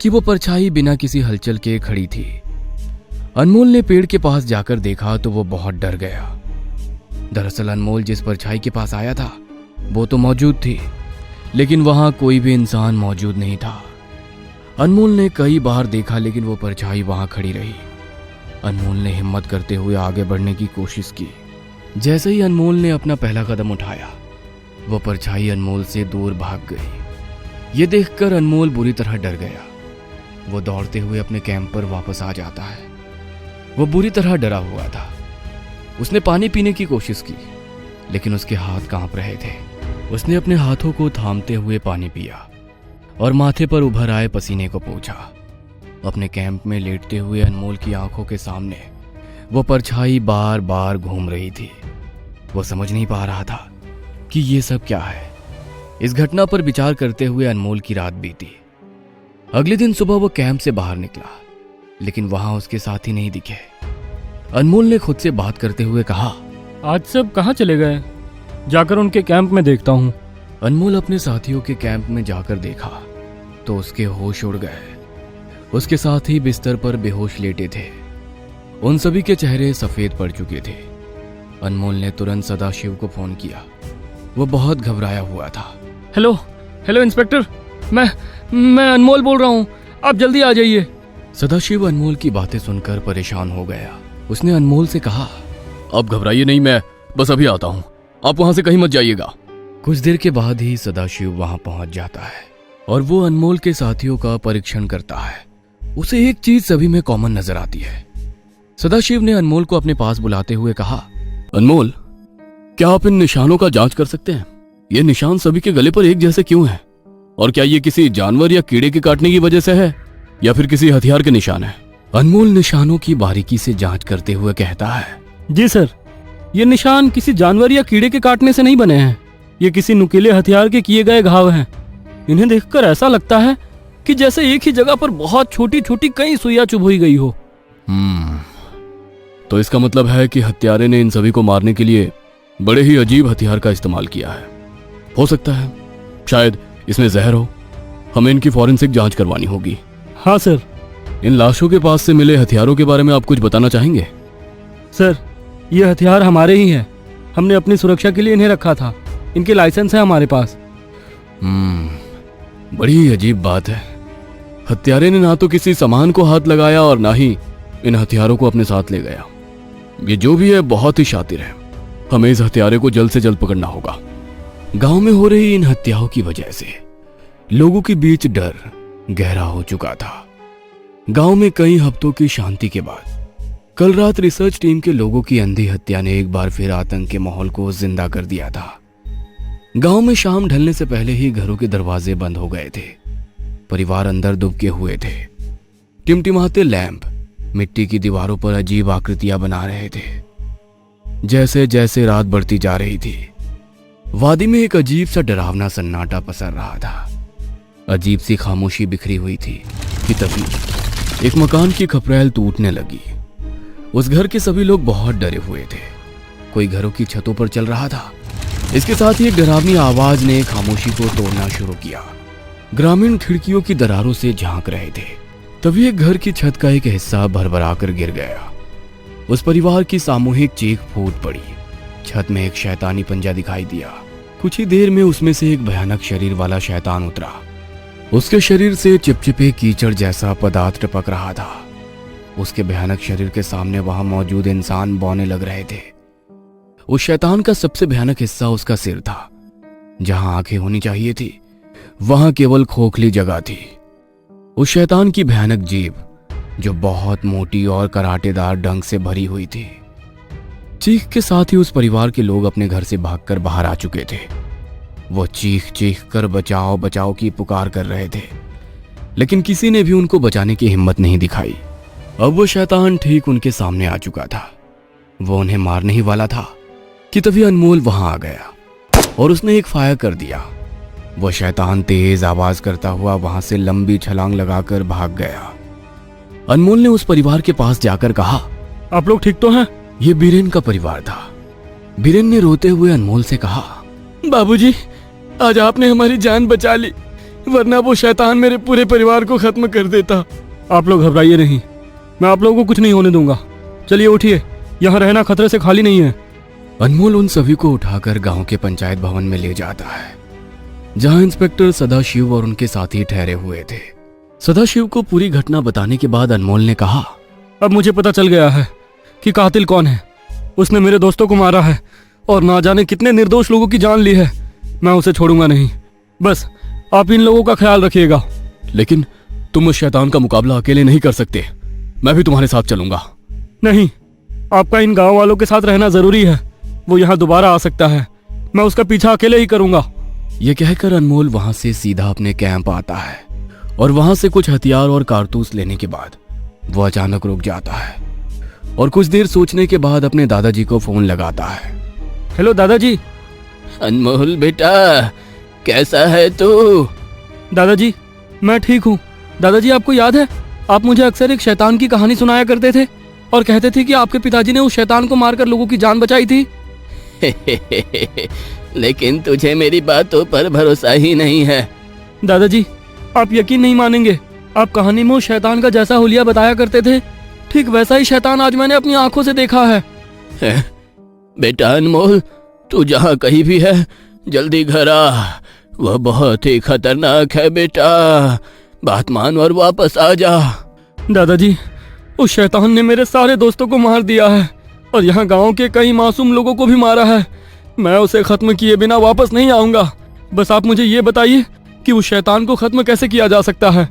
कि वो परछाई बिना किसी हलचल के खड़ी थी। अनमोल ने पेड़ के पास जाकर देखा तो वो बहुत डर गया। दरअसल अनमोल जिस परछाई के पास आया था वो तो मौजूद थी, लेकिन वहां कोई भी इंसान मौजूद नहीं था। अनमोल ने कई बार देखा, लेकिन वो परछाई वहां खड़ी रही। अनमोल ने हिम्मत करते हुए आगे बढ़ने की कोशिश की। जैसे ही अनमोल ने अपना पहला कदम उठाया, वो परछाई अनमोल से दूर भाग गई। ये देखकर अनमोल बुरी तरह डर गया। वो दौड़ते हुए अपने कैंप पर वापस आ जाता है। वो बुरी तरह डरा हुआ था। उसने पानी पीने की कोशिश की, लेकिन उसके हाथ कांप रहे थे। उसने अपने हाथों को थामते हुए पानी पिया और माथे पर उभर आए पसीने को पोंछा। अपने कैंप में लेटते हुए अनमोल की आंखों के सामने वो परछाई बार बार घूम रही थी। वो समझ नहीं पा रहा था कि ये सब क्या है। इस घटना पर विचार करते हुए अनमोल की रात बीती। अगले दिन सुबह वो कैंप से बाहर निकला, लेकिन वहां उसके साथी नहीं दिखे। अनमोल ने खुद से बात करते हुए कहा, आज सब कहाँ चले गए? जाकर उनके कैंप में देखता हूँ। अनमोल अपने साथियों के कैंप में जाकर देखा तो उसके होश उड़ गए। उसके साथी बिस्तर पर बेहोश लेटे थे। उन सभी के चेहरे सफेद पड़ चुके थे। अनमोल ने तुरंत सदाशिव को फोन किया। वो बहुत घबराया हुआ था। हेलो हेलो इंस्पेक्टर, मैं अनमोल बोल रहा हूँ, आप जल्दी आ जाइए। सदाशिव अनमोल की बातें सुनकर परेशान हो गया। उसने अनमोल से कहा, अब घबराइए नहीं, मैं बस अभी आता हूँ, आप वहां से कहीं मत जाइएगा। कुछ देर के बाद ही सदाशिव वहां पहुंच जाता है और वो अनमोल के साथियों का परीक्षण करता है। उसे एक चीज सभी में कॉमन नजर आती है। सदाशिव ने अनमोल को अपने पास बुलाते हुए कहा, अनमोल, क्या आप इन निशानों का जांच कर सकते हैं? ये निशान सभी के गले पर एक जैसे क्यों हैं? और क्या ये किसी जानवर या कीड़े के काटने की वजह से है या फिर किसी हथियार के निशान है? अनमोल निशानों की बारीकी से जांच करते हुए कहता है, जी सर, ये निशान किसी जानवर या कीड़े के काटने से नहीं बने हैं। ये किसी नुकीले हथियार के किए गए घाव हैं। इन्हें देखकर ऐसा लगता है कि जैसे एक ही जगह पर बहुत छोटी छोटी कई सुइयां चुभोई गई हो। तो इसका मतलब है कि हत्यारे ने इन सभी को मारने के लिए बड़े ही अजीब हथियार का इस्तेमाल किया है। हो सकता है शायद इसमें जहर हो। हमें इनकी फॉरेंसिक जांच करवानी होगी। हाँ सर। इन लाशों के पास से मिले हथियारों के बारे में आप कुछ बताना चाहेंगे? सर, ये हथियार हमारे ही हैं। हमने अपनी सुरक्षा के लिए इन्हें रखा था। इनके लाइसेंस है हमारे पास। बड़ी ही अजीब बात है। हत्यारे ने ना तो किसी सामान को हाथ लगाया और ना ही इन हथियारों को अपने साथ ले गया। ये जो भी है बहुत ही शातिर है। हमें इस हत्यारे को जल्द से जल्द पकड़ना होगा। गांव में हो रही इन हत्याओं की वजह से लोगों के बीच डर गहरा हो चुका था। गांव में कई हफ्तों की शांति के बाद कल रात रिसर्च टीम के लोगों की अंधी हत्या ने एक बार फिर आतंक के माहौल को जिंदा कर दिया था। गांव में शाम ढलने से पहले ही घरों के दरवाजे बंद हो गए थे। परिवार अंदर दुबके हुए थे। टिमटिमाते लैंप मिट्टी की दीवारों पर अजीब आकृतियां बना रहे थे। जैसे जैसे रात बढ़ती जा रही थी, वादी में एक अजीब सा डरावना सन्नाटा पसर रहा था। अजीब सी खामोशी बिखरी हुई थी कि तभी एक मकान की खपरेल टूटने लगी। उस घर के सभी लोग बहुत डरे हुए थे। कोई घरों की छतों पर चल रहा था। इसके साथ ही एक डरावनी आवाज ने खामोशी को तोड़ना शुरू किया। ग्रामीण खिड़कियों की दरारों से झांक रहे थे। तभी एक घर की छत का एक हिस्सा भरभरा कर गिर गया। उस परिवार की सामूहिक चीख फूट पड़ी। छत में एक शैतानी पंजा दिखाई दिया। कुछ ही देर में उसमें से एक भयानक शरीर वाला शैतान उतरा। उसके शरीर से चिपचिपे कीचड़ जैसा पदार्थ टपक रहा था। उसके भयानक शरीर के सामने वहां मौजूद इंसान बौने लग रहे थे। उस शैतान का सबसे भयानक हिस्सा उसका सिर था। जहां आंखें होनी चाहिए थी, वहां केवल खोखली जगह थी। उस शैतान की भयानक जीभ, जो बहुत मोटी और कराटेदार डंक से भरी हुई थी। चीख के साथ ही उस परिवार के लोग अपने घर से भागकर बाहर आ चुके थे। वो चीख चीख कर बचाओ बचाओ की पुकार कर रहे थे, लेकिन किसी ने भी उनको बचाने की हिम्मत नहीं दिखाई। अब वो शैतान ठीक उनके सामने आ चुका था। वो उन्हें मारने ही वाला था कि तभी अनमोल वहां आ गया और उसने एक फायर कर दिया। वो शैतान तेज आवाज करता हुआ वहां से लंबी छलांग लगाकर भाग गया। अनमोल ने उस परिवार के पास जाकर कहा, आप लोग ठीक तो हैं? यह बीरेन का परिवार था। बीरेन ने रोते हुए अनमोल से कहा, बाबूजी, आज आपने हमारी जान बचा ली, वरना वो शैतान मेरे पूरे परिवार को खत्म कर देता। आप लोग घबराइए नहीं, मैं आप लोगों को कुछ नहीं होने दूंगा। चलिए उठिए, यहाँ रहना खतरे से खाली नहीं है। अनमोल उन सभी को उठाकर गांव के पंचायत भवन में ले जाता है, जहां इंस्पेक्टर सदाशिव और उनके साथी ठहरे हुए थे। सदाशिव को पूरी घटना बताने के बाद अनमोल ने कहा, अब मुझे पता चल गया है कि कातिल कौन है। उसने मेरे दोस्तों को मारा है और ना जाने कितने निर्दोष लोगों की जान ली है। मैं उसे छोड़ूंगा नहीं। बस आप इन लोगों का ख्याल रखिएगा। लेकिन तुम उस शैतान का मुकाबला अकेले नहीं कर सकते, मैं भी तुम्हारे साथ चलूंगा। नहीं, आपका इन गांव वालों के साथ रहना जरूरी है। वो यहाँ दोबारा आ सकता है। मैं उसका पीछा अकेले ही करूंगा। यह कहकर अनमोल वहां से सीधा अपने कैंप आता है और वहां से कुछ हथियार और कारतूस लेने के बाद वो अचानक रुक जाता है और कुछ देर सोचने के बाद अपने दादाजी को फोन लगाता है। हेलो दादाजी। अनमोल बेटा, कैसा है तू? दादाजी, मैं ठीक हूँ। दादाजी, आपको याद है, आप मुझे अक्सर एक शैतान की कहानी सुनाया करते थे और कहते थे कि आपके पिताजी ने उस शैतान को मारकर लोगों की जान बचाई थी। लेकिन तुझे मेरी बातों पर भरोसा ही नहीं है। दादाजी, आप यकीन नहीं मानेंगे, आप कहानी में उस शैतान का जैसा हुलिया बताया करते थे, ठीक वैसा ही शैतान आज मैंने अपनी आंखों से देखा है। बेटा अनमोल, तू जहाँ कहीं भी है, जल्दी घर आ। वह बहुत ही खतरनाक है बेटा। बात मान और वापस आ जा। दादाजी, उस शैतान ने मेरे सारे दोस्तों को मार दिया है और यहाँ गांव के कई मासूम लोगों को भी मारा है। मैं उसे खत्म किए बिना वापस नहीं आऊंगा। बस आप मुझे ये बताइए कि उस शैतान को खत्म कैसे किया जा सकता है।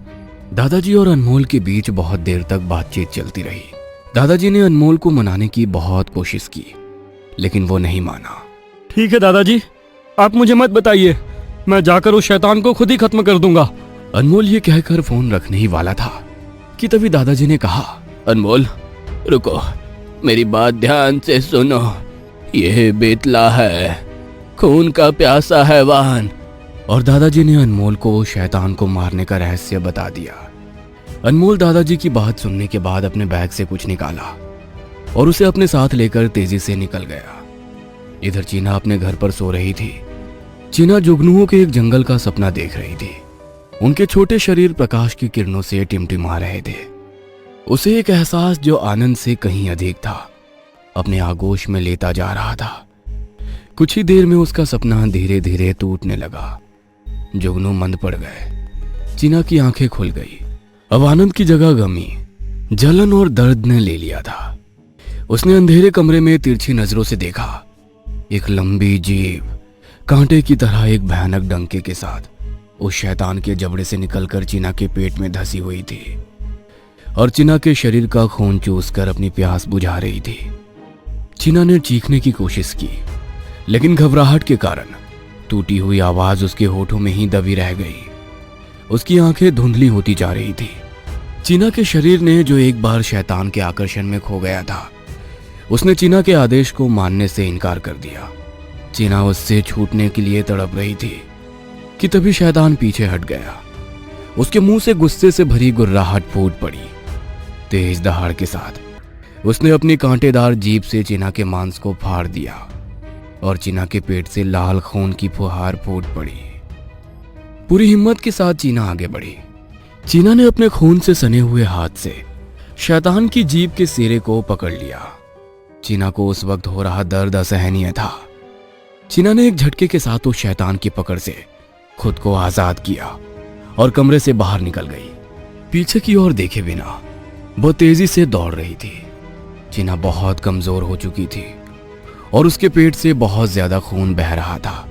दादाजी और अनमोल के बीच बहुत देर तक बातचीत चलती रही। दादाजी ने अनमोल को मनाने की बहुत कोशिश की, लेकिन वो नहीं माना। ठीक है दादाजी, आप मुझे मत बताइए, मैं जाकर उस शैतान को खुद ही खत्म कर दूंगा। अनमोल ये कहकर फोन रखने ही वाला था कि तभी दादाजी ने कहा, अनमोल रुको, मेरी बात ध्यान से सुनो। यह बेतला है, खून का प्यासा हैवान। और दादाजी ने अनमोल को शैतान को मारने का रहस्य बता दिया। अनमोल दादाजी की बात सुनने के बाद अपने बैग से कुछ निकाला और उसे अपने साथ लेकर तेजी से निकल गया। इधर चीना अपने घर पर सो रही थी। चीना जुगनुओं के एक जंगल का सपना देख रही थी। उनके छोटे शरीर प्रकाश की किरणों से टिमटिमा रहे थे। उसे एक एहसास जो आनंद से कहीं अधिक था अपने आगोश में लेता जा रहा था। कुछ ही देर में उसका सपना धीरे धीरे टूटने लगा। जुगनू मंद पड़ गए। चीना की आंखें खुल गई। अब आनंद की जगह गमी, जलन और दर्द ने ले लिया था। उसने अंधेरे कमरे में तिरछी नजरों से देखा। एक लंबी जीभ कांटे की तरह एक भयानक डंके के साथ उस शैतान के जबड़े से निकलकर चीना के पेट में धसी हुई थी और चीना के शरीर का खून चूसकर अपनी प्यास बुझा रही थी। चीना ने चीखने की कोशिश की, लेकिन घबराहट के कारण टूटी हुई आवाज उसके होठों में ही दबी रह गई। उसकी आंखें धुंधली होती जा रही थी। चीना के शरीर ने जो एक बार शैतान के आकर्षण में खो गया था, उसने चीना के आदेश को मानने से इनकार कर दिया। चीना उससे छूटने के लिए तड़प रही थी कि तभी शैतान पीछे हट गया। उसके मुंह से गुस्से से भरी गुर्राहट फूट पड़ी। तेज दहाड़ के साथ उसने अपनी कांटेदार जीभ से चीना के मांस को फाड़ दिया और चीना के पेट से लाल खून की फुहार फूट पड़ी। पूरी हिम्मत के साथ चीना आगे बढ़ी। चीना ने अपने खून से सने हुए हाथ से शैतान की जीभ के सिरे को पकड़ लिया। चीना को उस वक्त हो रहा दर्द असहनीय था। चीना ने एक झटके के साथ उस शैतान की पकड़ से खुद को आजाद किया और कमरे से बाहर निकल गई। पीछे की ओर देखे बिना वो तेजी से दौड़ रही थी। चीना बहुत कमजोर हो चुकी थी और उसके पेट से बहुत ज्यादा खून बह रहा था।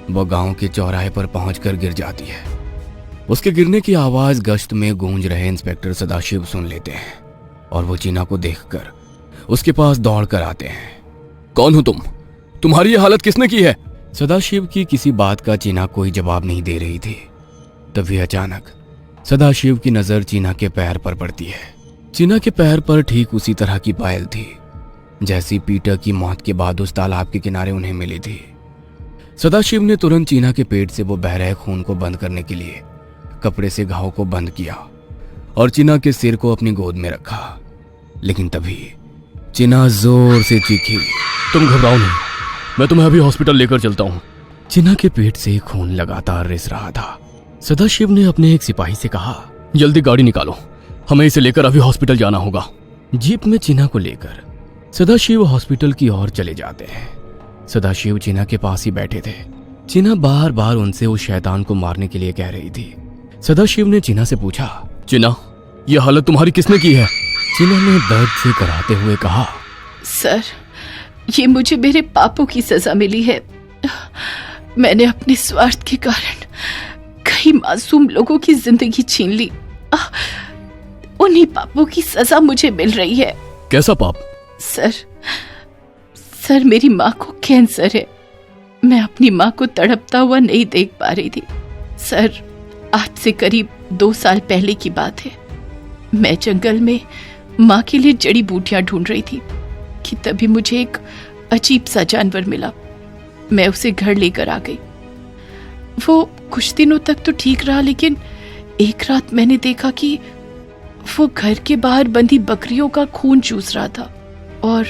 वह गांव के चौराहे पर पहुंचकर गिर जाती है। उसके गिरने की आवाज गश्त में गूंज रहे इंस्पेक्टर सदाशिव सुन लेते हैं और वो चीना को देखकर उसके पास दौड़ कर आते हैं। कौन हो तुम? तुम्हारी ये हालत किसने की है? सदाशिव की किसी बात का चीना कोई जवाब नहीं दे रही थी। तभी अचानक सदाशिव की नजर चीना के पैर पर पड़ती है। चीना के पैर पर ठीक उसी तरह की पायल थी जैसी पीटर की मौत के बाद उस तालाब के किनारे उन्हें मिली थी। सदाशिव ने तुरंत चीना के पेट से वो बह रहे खून को बंद करने के लिए कपड़े से घाव को बंद किया और चीना के सिर को अपनी गोद में रखा। लेकिन तभी चीना जोर से चीखी। तुम घबराओ नहीं, मैं तुम्हें अभी हॉस्पिटल लेकर चलता हूँ। चीना के पेट से खून लगातार रिस रहा था। सदाशिव ने अपने एक सिपाही से कहा, जल्दी गाड़ी निकालो, हमें इसे लेकर अभी हॉस्पिटल जाना होगा। जीप में चीना को लेकर सदाशिव हॉस्पिटल की ओर चले जाते हैं। सदाशिव चीना के पास ही बैठे थे। चीना बार बार उनसे उस शैतान को मारने के लिए कह रही थी। सदाशिव ने चीना से पूछा, चीना, यह हालत तुम्हारी किसने की है? चीना ने दर्द से कराते हुए कहा, सर, ये मुझे मेरे पापों की सजा मिली है। मैंने अपने स्वार्थ के कारण कई मासूम लोगों की जिंदगी छीन ली। उन्हीं पापों की सजा मुझे मिल रही है। कैसा पाप? सर, मेरी माँ को कैंसर है। मैं अपनी माँ को तड़पता हुआ नहीं देख पा रही थी। सर, आज से करीब 2 साल पहले की बात है। मैं जंगल में माँ के लिए जड़ी बूटियां ढूंढ रही थी कि तभी मुझे एक अजीब सा जानवर मिला। मैं उसे घर लेकर आ गई। वो कुछ दिनों तक तो ठीक रहा, लेकिन एक रात मैंने देखा कि वो घर के बाहर बंधी बकरियों का खून चूस रहा था और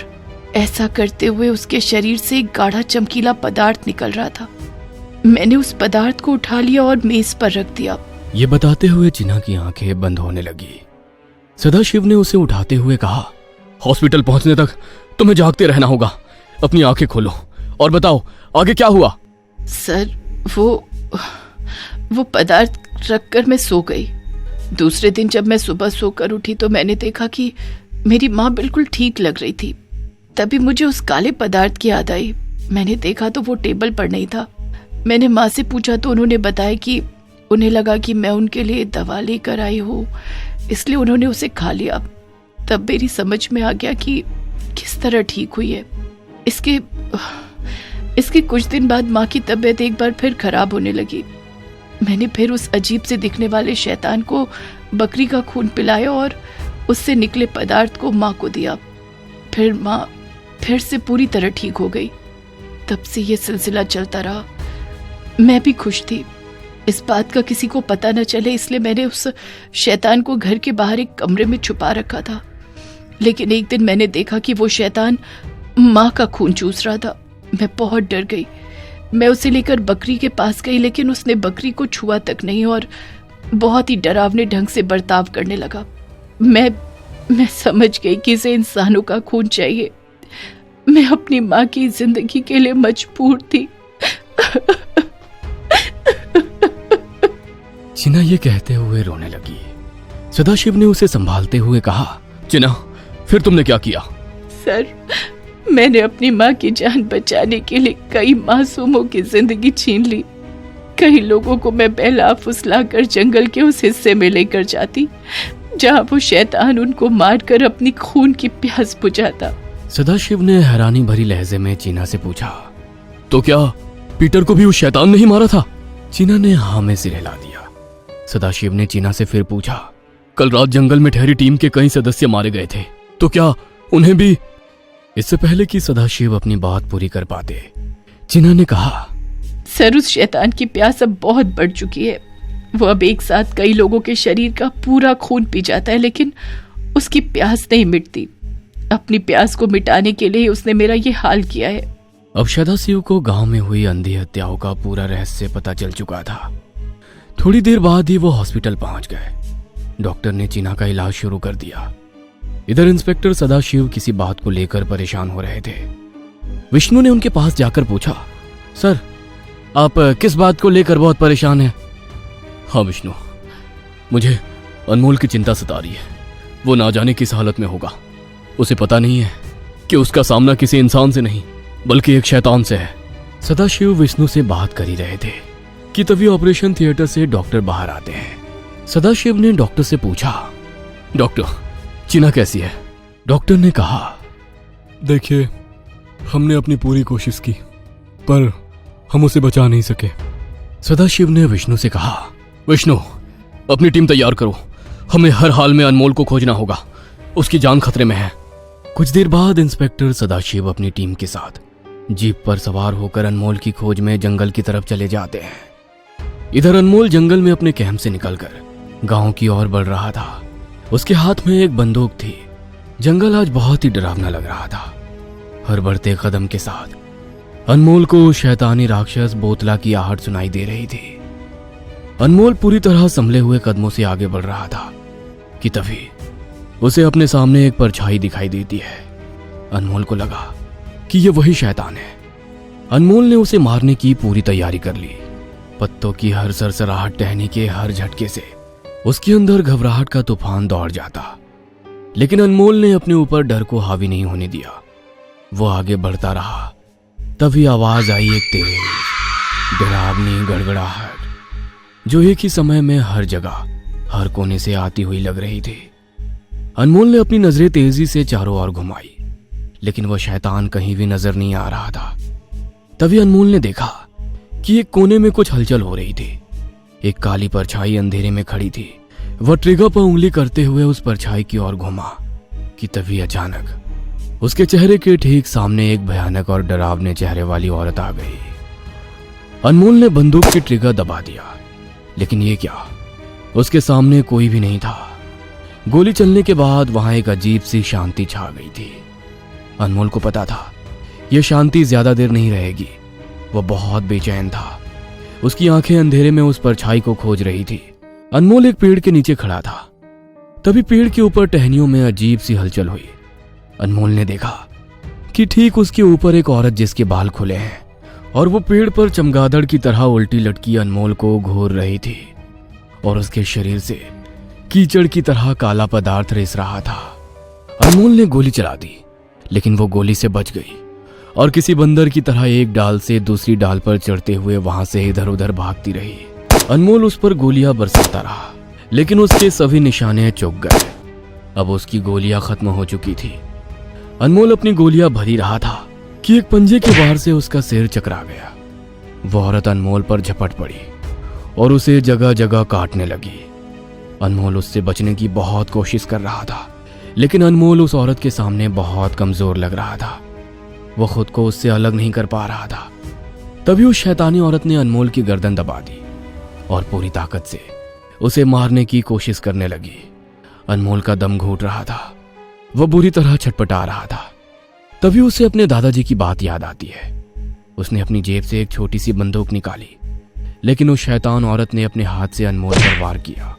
ऐसा करते हुए उसके शरीर से एक गाढ़ा चमकीला पदार्थ निकल रहा था। मैंने उस पदार्थ को उठा लिया और मेज पर रख दिया। ये बताते हुए चीना की आंखें बंद होने लगी। सदाशिव ने उसे उठाते हुए कहा, हॉस्पिटल पहुंचने तक तुम्हें जागते रहना होगा। अपनी आंखें खोलो और बताओ आगे क्या हुआ। सर, वो पदार्थ रखकर मैं सो गई। दूसरे दिन जब मैं सुबह सोकर उठी तो मैंने देखा कि मेरी माँ बिल्कुल ठीक लग रही थी। तभी मुझे उस काले पदार्थ की याद आई। मैंने देखा तो वो टेबल पर नहीं था। मैंने माँ से पूछा तो उन्होंने बताया कि उन्हें लगा कि मैं उनके लिए दवा लेकर आई हूँ, इसलिए उन्होंने उसे खा लिया। तब मेरी समझ में आ गया कि किस तरह ठीक हुई है। इसके कुछ दिन बाद माँ की तबीयत एक बार फिर खराब होने लगी। मैंने फिर उस अजीब से दिखने वाले शैतान को बकरी का खून पिलाया और उससे निकले पदार्थ को माँ को दिया। फिर माँ फिर से पूरी तरह ठीक हो गई। तब से ये सिलसिला चलता रहा। मैं भी खुश थी। इस बात का किसी को पता न चले, इसलिए मैंने उस शैतान को घर के बाहर एक कमरे में छुपा रखा था। लेकिन एक दिन मैंने देखा कि वो शैतान माँ का खून चूस रहा था। मैं बहुत डर गई। मैं उसे लेकर बकरी के पास गई, लेकिन उसने बकरी को छुआ तक नहीं और बहुत ही डरावने ढंग से बर्ताव करने लगा। मैं समझ गई कि इसे इंसानों का खून चाहिए। मैं अपनी माँ की जिंदगी के लिए मजबूर थी। चीना ये कहते हुए रोने लगी। सदाशिव ने उसे संभालते हुए कहा, चीना, फिर तुमने क्या किया? सर, मैंने अपनी माँ की जान बचाने के लिए कई मासूमों की जिंदगी छीन ली। कई लोगों को मैं बहला फुसला कर जंगल के उस हिस्से में लेकर जाती जहाँ वो शैतान उनको मारकर अपनी खून की प्यास बुझाता। सदाशिव ने हैरानी भरी लहजे में चीना से पूछा, तो क्या पीटर को भी उस शैतान ने ही मारा था? चीना ने हाँ में सिर हिला दिया। सदाशिव ने चीना से फिर पूछा, कल रात जंगल में ठहरी टीम के कई सदस्य मारे गए थे, तो क्या उन्हें भी? इससे पहले कि सदाशिव अपनी बात पूरी कर पाते, चीना ने कहा, सर, उस शैतान की प्यास अब बहुत बढ़ चुकी है। वो अब एक साथ कई लोगों के शरीर का पूरा खून पी जाता है, लेकिन उसकी प्यास नहीं मिटती। अपनी प्यास को मिटाने के लिए उसने मेरा ये हाल किया है। अब सदाशिव को गांव में हुई अंधी हत्याओं का पूरा रहस्य पता चल चुका था। थोड़ी देर बाद ही वो हॉस्पिटल पहुंच गए। डॉक्टर ने चीना का इलाज शुरू कर दिया। इधर इंस्पेक्टर सदाशिव किसी बात को लेकर परेशान हो रहे थे। विष्णु ने उनके पास जाकर पूछा, सर, आप किस बात को लेकर बहुत परेशान हैं? हाँ विष्णु, मुझे अनमोल की चिंता सता रही है। वो ना जाने किस हालत में होगा। उसे पता नहीं है कि उसका सामना किसी इंसान से नहीं बल्कि एक शैतान से है। सदाशिव विष्णु से बात कर ही रहे थे कि तभी ऑपरेशन थिएटर से डॉक्टर बाहर आते हैं। सदाशिव ने डॉक्टर से पूछा, डॉक्टर, चीना कैसी है? डॉक्टर ने कहा, देखिए, हमने अपनी पूरी कोशिश की पर हम उसे बचा नहीं सके। सदाशिव ने विष्णु से कहा, विष्णु, अपनी टीम तैयार करो। हमें हर हाल में अनमोल को खोजना होगा। उसकी जान खतरे में है। कुछ देर बाद इंस्पेक्टर सदाशिव अपनी टीम के साथ जीप पर सवार होकर अनमोल की खोज में जंगल की तरफ चले जाते हैं। इधर अनमोल जंगल में अपने कैंप से निकलकर गांव की ओर बढ़ रहा था। उसके हाथ में एक बंदूक थी। जंगल आज बहुत ही डरावना लग रहा था। हर बढ़ते कदम के साथ अनमोल को शैतानी राक्षस बोतला की आहट सुनाई दे रही थी। अनमोल पूरी तरह संभले हुए कदमों से आगे बढ़ रहा था कि तभी उसे अपने सामने एक परछाई दिखाई देती है। अनमोल को लगा कि यह वही शैतान है। अनमोल ने उसे मारने की पूरी तैयारी कर ली। पत्तों की हर सरसराहट, टहनी के हर झटके से उसके अंदर घबराहट का तूफान दौड़ जाता, लेकिन अनमोल ने अपने ऊपर डर को हावी नहीं होने दिया। वो आगे बढ़ता रहा। तभी आवाज आई एक तेज डरावनी गड़गड़ाहट, जो एक ही समय में हर जगह, हर कोने से आती हुई लग रही थी। अनमोल ने अपनी नजरें तेजी से चारों ओर घुमाई, लेकिन वह शैतान कहीं भी नजर नहीं आ रहा था। तभी अनमोल ने देखा कि एक कोने में कुछ हलचल हो रही थी। एक काली परछाई अंधेरे में खड़ी थी। वह ट्रिगर पर उंगली करते हुए उस परछाई की ओर घुमा कि तभी अचानक उसके चेहरे के ठीक सामने एक भयानक और डरावने चेहरे वाली औरत आ गई। अनमोल ने बंदूक की ट्रिगर दबा दिया, लेकिन ये क्या, उसके सामने कोई भी नहीं था। गोली चलने के बाद वहां एक अजीब सी शांति छा गई थी। अनमोल को पता था यह शांति ज्यादा देर नहीं रहेगी। वह बहुत बेचैन था। उसकी आंखें अंधेरे में उस परछाई को खोज रही थी। अनमोल एक पेड़ के नीचे खड़ा था। तभी पेड़ के ऊपर टहनियों में अजीब सी हलचल हुई। अनमोल ने देखा कि ठीक उसके ऊपर एक औरत जिसके बाल खुले हैं और वो पेड़ पर चमगादड़ की तरह उल्टी लटकी अनमोल को घूर रही थी, और उसके शरीर से कीचड़ की तरह काला पदार्थ रिस रहा था। अनमोल ने गोली चला दी, लेकिन वो गोली से बच गई और किसी बंदर की तरह एक डाल से दूसरी डाल पर चढ़ते हुए वहां से इधर उधर भागती रही। अनमोल उस पर गोलियां बरसाता रहा, लेकिन उसके सभी निशाने चुक गए। अब उसकी गोलियां खत्म हो चुकी थी। अनमोल अपनी गोलियां भरी रहा था कि एक पंजे के वार से उसका सिर चकरा गया। वो औरत अनमोल पर झपट पड़ी और उसे जगह जगह काटने लगी। अनमोल उससे बचने की बहुत कोशिश कर रहा था, लेकिन अनमोल उस औरत के सामने बहुत कमजोर लग रहा था। वो खुद को उससे अलग नहीं कर पा रहा था। तभी उस शैतानी औरत ने अनमोल की गर्दन दबा दी और पूरी ताकत से उसे मारने की कोशिश करने लगी। अनमोल का दम घुट रहा था। वह बुरी तरह छटपटा रहा था। तभी उसे अपने दादाजी की बात याद आती है। उसने अपनी जेब से एक छोटी सी बंदूक निकाली, लेकिन उस शैतान औरत ने अपने हाथ से अनमोल पर वार किया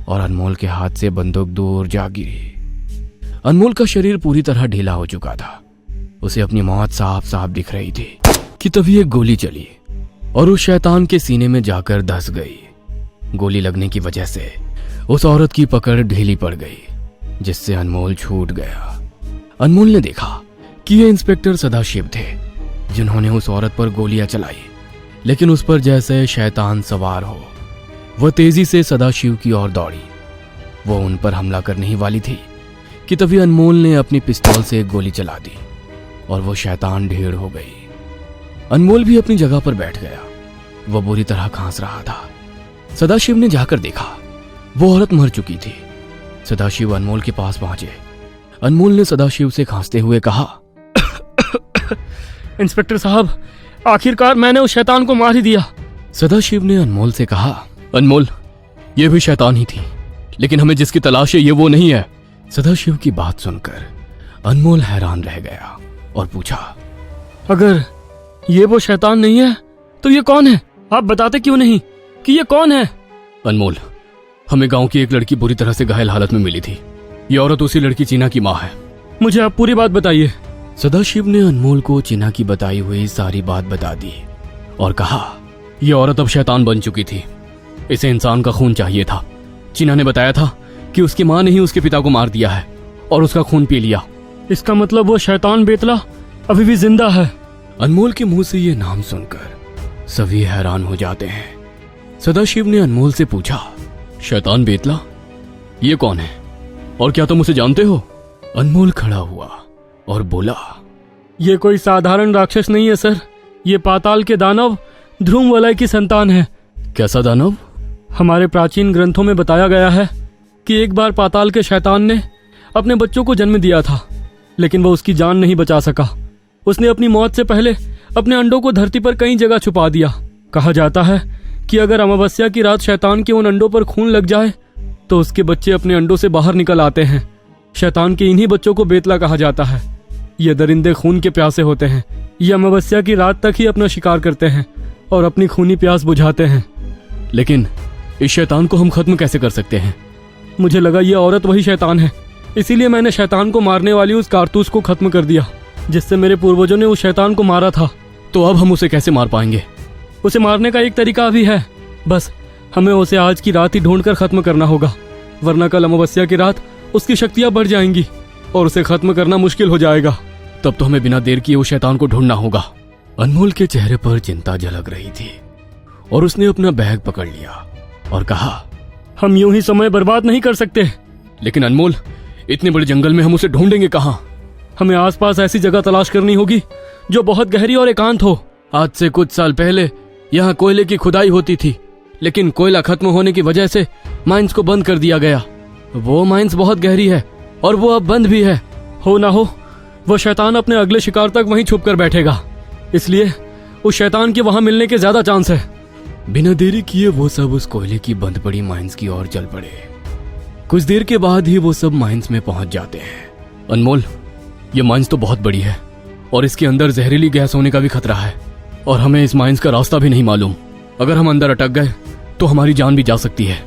और अनमोल के हाथ से बंदूक दूर जा गिरी। अनमोल का शरीर पूरी तरह ढीला हो चुका था। उसे अपनी मौत साफ साफ दिख रही थी कि तभी एक गोली चली और उस शैतान के सीने में जाकर धंस गई। गोली लगने की वजह से उस औरत की पकड़ ढीली पड़ गई, जिससे अनमोल छूट गया। अनमोल ने देखा कि ये इंस्पेक्टर सदाशिव थे, जिन्होंने उस औरत पर गोलियां चलाई, लेकिन उस पर जैसे शैतान सवार हो। वह तेजी से सदाशिव की ओर दौड़ी। वो उन पर हमला करने ही वाली थी कि तभी अनमोल ने अपनी पिस्तौल से एक गोली चला दी और वो शैतान ढेर हो गई। अनमोल भी अपनी जगह पर बैठ गया। वह बुरी तरह खांस रहा था। सदाशिव ने जाकर देखा, वो औरत मर चुकी थी। सदाशिव अनमोल के पास पहुंचे। अनमोल ने सदाशिव से खांसते हुए कहा, इंस्पेक्टर साहब, आखिरकार मैंने उस शैतान को मार ही दिया। सदाशिव ने अनमोल से कहा, अनमोल, ये भी शैतान ही थी, लेकिन हमें जिसकी तलाश है ये वो नहीं है। सदाशिव की बात सुनकर अनमोल हैरान रह गया और पूछा, अगर ये वो शैतान नहीं है तो ये कौन है? आप बताते क्यों नहीं कि ये कौन है? अनमोल, हमें गांव की एक लड़की बुरी तरह से घायल हालत में मिली थी। ये औरत उसी लड़की चीना की माँ है। मुझे आप पूरी बात बताइए। सदाशिव ने अनमोल को चीना की बताई हुई सारी बात बता दी और कहा, यह औरत अब शैतान बन चुकी थी। इसे इंसान का खून चाहिए था। चीना ने बताया था कि उसकी माँ ने ही उसके पिता को मार दिया है और उसका खून पी लिया। इसका मतलब वो शैतान बेतला अभी भी जिंदा है। अनमोल के मुंह से ये नाम सुनकर सभी हैरान हो जाते हैं। सदाशिव ने अनमोल से पूछा, शैतान बेतला, ये कौन है और क्या तुम उसे जानते हो? अनमोल खड़ा हुआ और बोला, ये कोई साधारण राक्षस नहीं है सर। ये पाताल के दानव ध्रुव वलय की संतान है। कैसा दानव? हमारे प्राचीन ग्रंथों में बताया गया है कि एक बार पाताल के शैतान ने अपने बच्चों को जन्म दिया था, लेकिन वह उसकी जान नहीं बचा सका। उसने अपनी मौत से पहले अपने अंडों को धरती पर कई जगह छुपा दिया। कहा जाता है कि अगर अमावस्या की रात शैतान के उन अंडों पर खून लग जाए तो उसके बच्चे अपने अंडों से बाहर निकल आते हैं। शैतान के इन्हीं बच्चों को बेतला कहा जाता है। ये दरिंदे खून के प्यासे होते हैं। ये अमावस्या की रात तक ही अपना शिकार करते हैं और अपनी खूनी प्यास बुझाते हैं। लेकिन इस शैतान को हम खत्म कैसे कर सकते हैं? मुझे लगा ये औरत वही शैतान है, इसीलिए मैंने शैतान को मारने वाली उस कारतूस को खत्म कर दिया जिससे मेरे पूर्वजों ने उस शैतान को मारा था। तो अब हम उसे कैसे मार पाएंगे? उसे मारने का एक तरीका भी है, बस हमें उसे आज की रात ही ढूंढकर खत्म करना होगा, वरना कल अमावस्या की रात उसकी शक्तियां बढ़ जाएंगी और उसे खत्म करना मुश्किल हो जाएगा। तब तो हमें बिना देर किए उस शैतान को ढूंढना होगा। अनमोल के चेहरे पर चिंता झलक रही थी और उसने अपना बैग पकड़ लिया और कहा, हम यूं ही समय बर्बाद नहीं कर सकते। लेकिन अनमोल, इतने बड़े जंगल में हम उसे ढूंढेंगे कहाँ? हमें आसपास ऐसी जगह तलाश करनी होगी जो बहुत गहरी और एकांत हो। आज से कुछ साल पहले यहाँ कोयले की खुदाई होती थी, लेकिन कोयला खत्म होने की वजह से माइंस को बंद कर दिया गया। वो माइंस बहुत गहरी है और वो अब बंद भी है। हो ना हो वो शैतान अपने अगले शिकार तक वहीं छुप कर बैठेगा, इसलिए उस शैतान के वहां मिलने के ज्यादा चांस है। बिना देरी किए वो सब उस कोयले की बंद पड़ी माइंस की ओर चल पड़े। कुछ देर के बाद ही वो सब माइंस में पहुंच जाते हैं। अनमोल, ये माइंस तो बहुत बड़ी है और इसके अंदर जहरीली गैस होने का भी खतरा है और हमें इस माइंस का रास्ता भी नहीं मालूम। अगर हम अंदर अटक गए तो हमारी जान भी जा सकती है।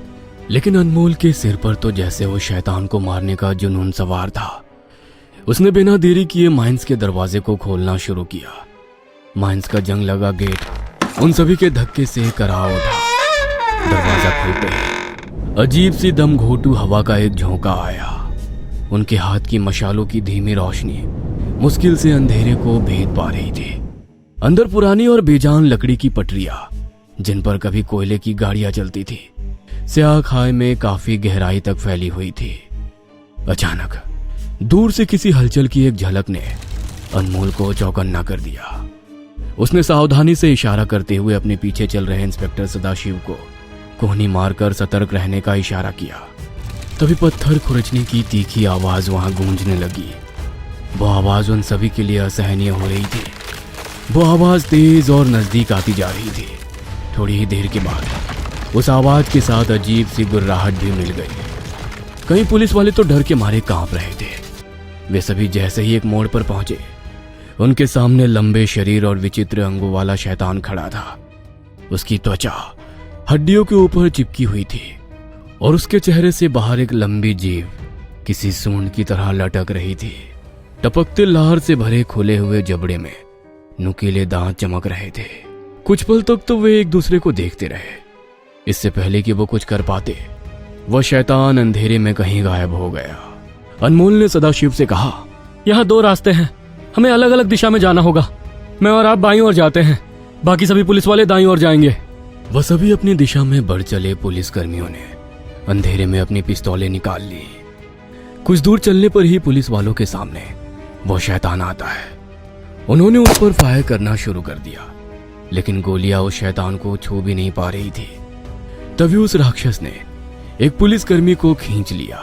लेकिन अनमोल के सिर पर तो जैसे वो शैतान को मारने का जुनून सवार था। उसने बिना देरी किए माइंस के दरवाजे को खोलना शुरू किया। माइंस का जंग लगा गेट उन सभी के धक्के से करा उठा। दरवाजा खुलते ही अजीब सी दम घोटू हवा का एक झोंका आया। उनके हाथ की मशालों की धीमी रोशनी मुश्किल से अंधेरे को भेद पा रही थी। अंदर पुरानी और बेजान लकड़ी की पटरियां, जिन पर कभी कोयले की गाड़ियां चलती थी, स्याह खाई में काफी गहराई तक फैली हुई थी। अचानक दूर से किसी हलचल की एक झलक ने अनमोल को चौकन्ना कर दिया। उसने सावधानी से इशारा करते हुए अपने पीछे चल रहे इंस्पेक्टर सदाशिव को कोहनी मारकर सतर्क रहने का इशारा किया। तभी पत्थर खुरचने की तीखी आवाज वहां गूंजने लगी। वो आवाज उन सभी के लिए असहनीय हो रही थी। वो आवाज तेज और नजदीक आती जा रही थी। थोड़ी ही देर के बाद उस आवाज के साथ अजीब सी गुर्राहट भी मिल गई। कई पुलिस वाले तो डर के मारे कांप रहे थे। वे सभी जैसे ही एक मोड़ पर पहुंचे, उनके सामने लंबे शरीर और विचित्र अंगों वाला शैतान खड़ा था। उसकी त्वचा हड्डियों के ऊपर चिपकी हुई थी और उसके चेहरे से बाहर एक लंबी जीभ किसी सूंड की तरह लटक रही थी। टपकते लार से भरे खुले हुए जबड़े में नुकीले दांत चमक रहे थे। कुछ पल तक तो वे एक दूसरे को देखते रहे। इससे पहले कि वो कुछ कर पाते, वह शैतान अंधेरे में कहीं गायब हो गया। अनमोल ने सदाशिव से कहा, यहाँ 2 रास्ते हैं, हमें अलग अलग दिशा में जाना होगा। मैं और आप बाईं ओर जाते हैं, बाकी सभी पुलिस वाले दाईं ओर जाएंगे। वह सभी अपनी दिशा में बढ़ चले। पुलिस कर्मियों ने अंधेरे में अपनी पिस्तौलें निकाल ली। कुछ दूर चलने पर ही पुलिस वालों के सामने वो शैतान आता है। उन्होंने उस पर फायर करना शुरू कर दिया, लेकिन गोलियां उस शैतान को छू भी नहीं पा रही थी। तभी उस राक्षस ने एक पुलिसकर्मी को खींच लिया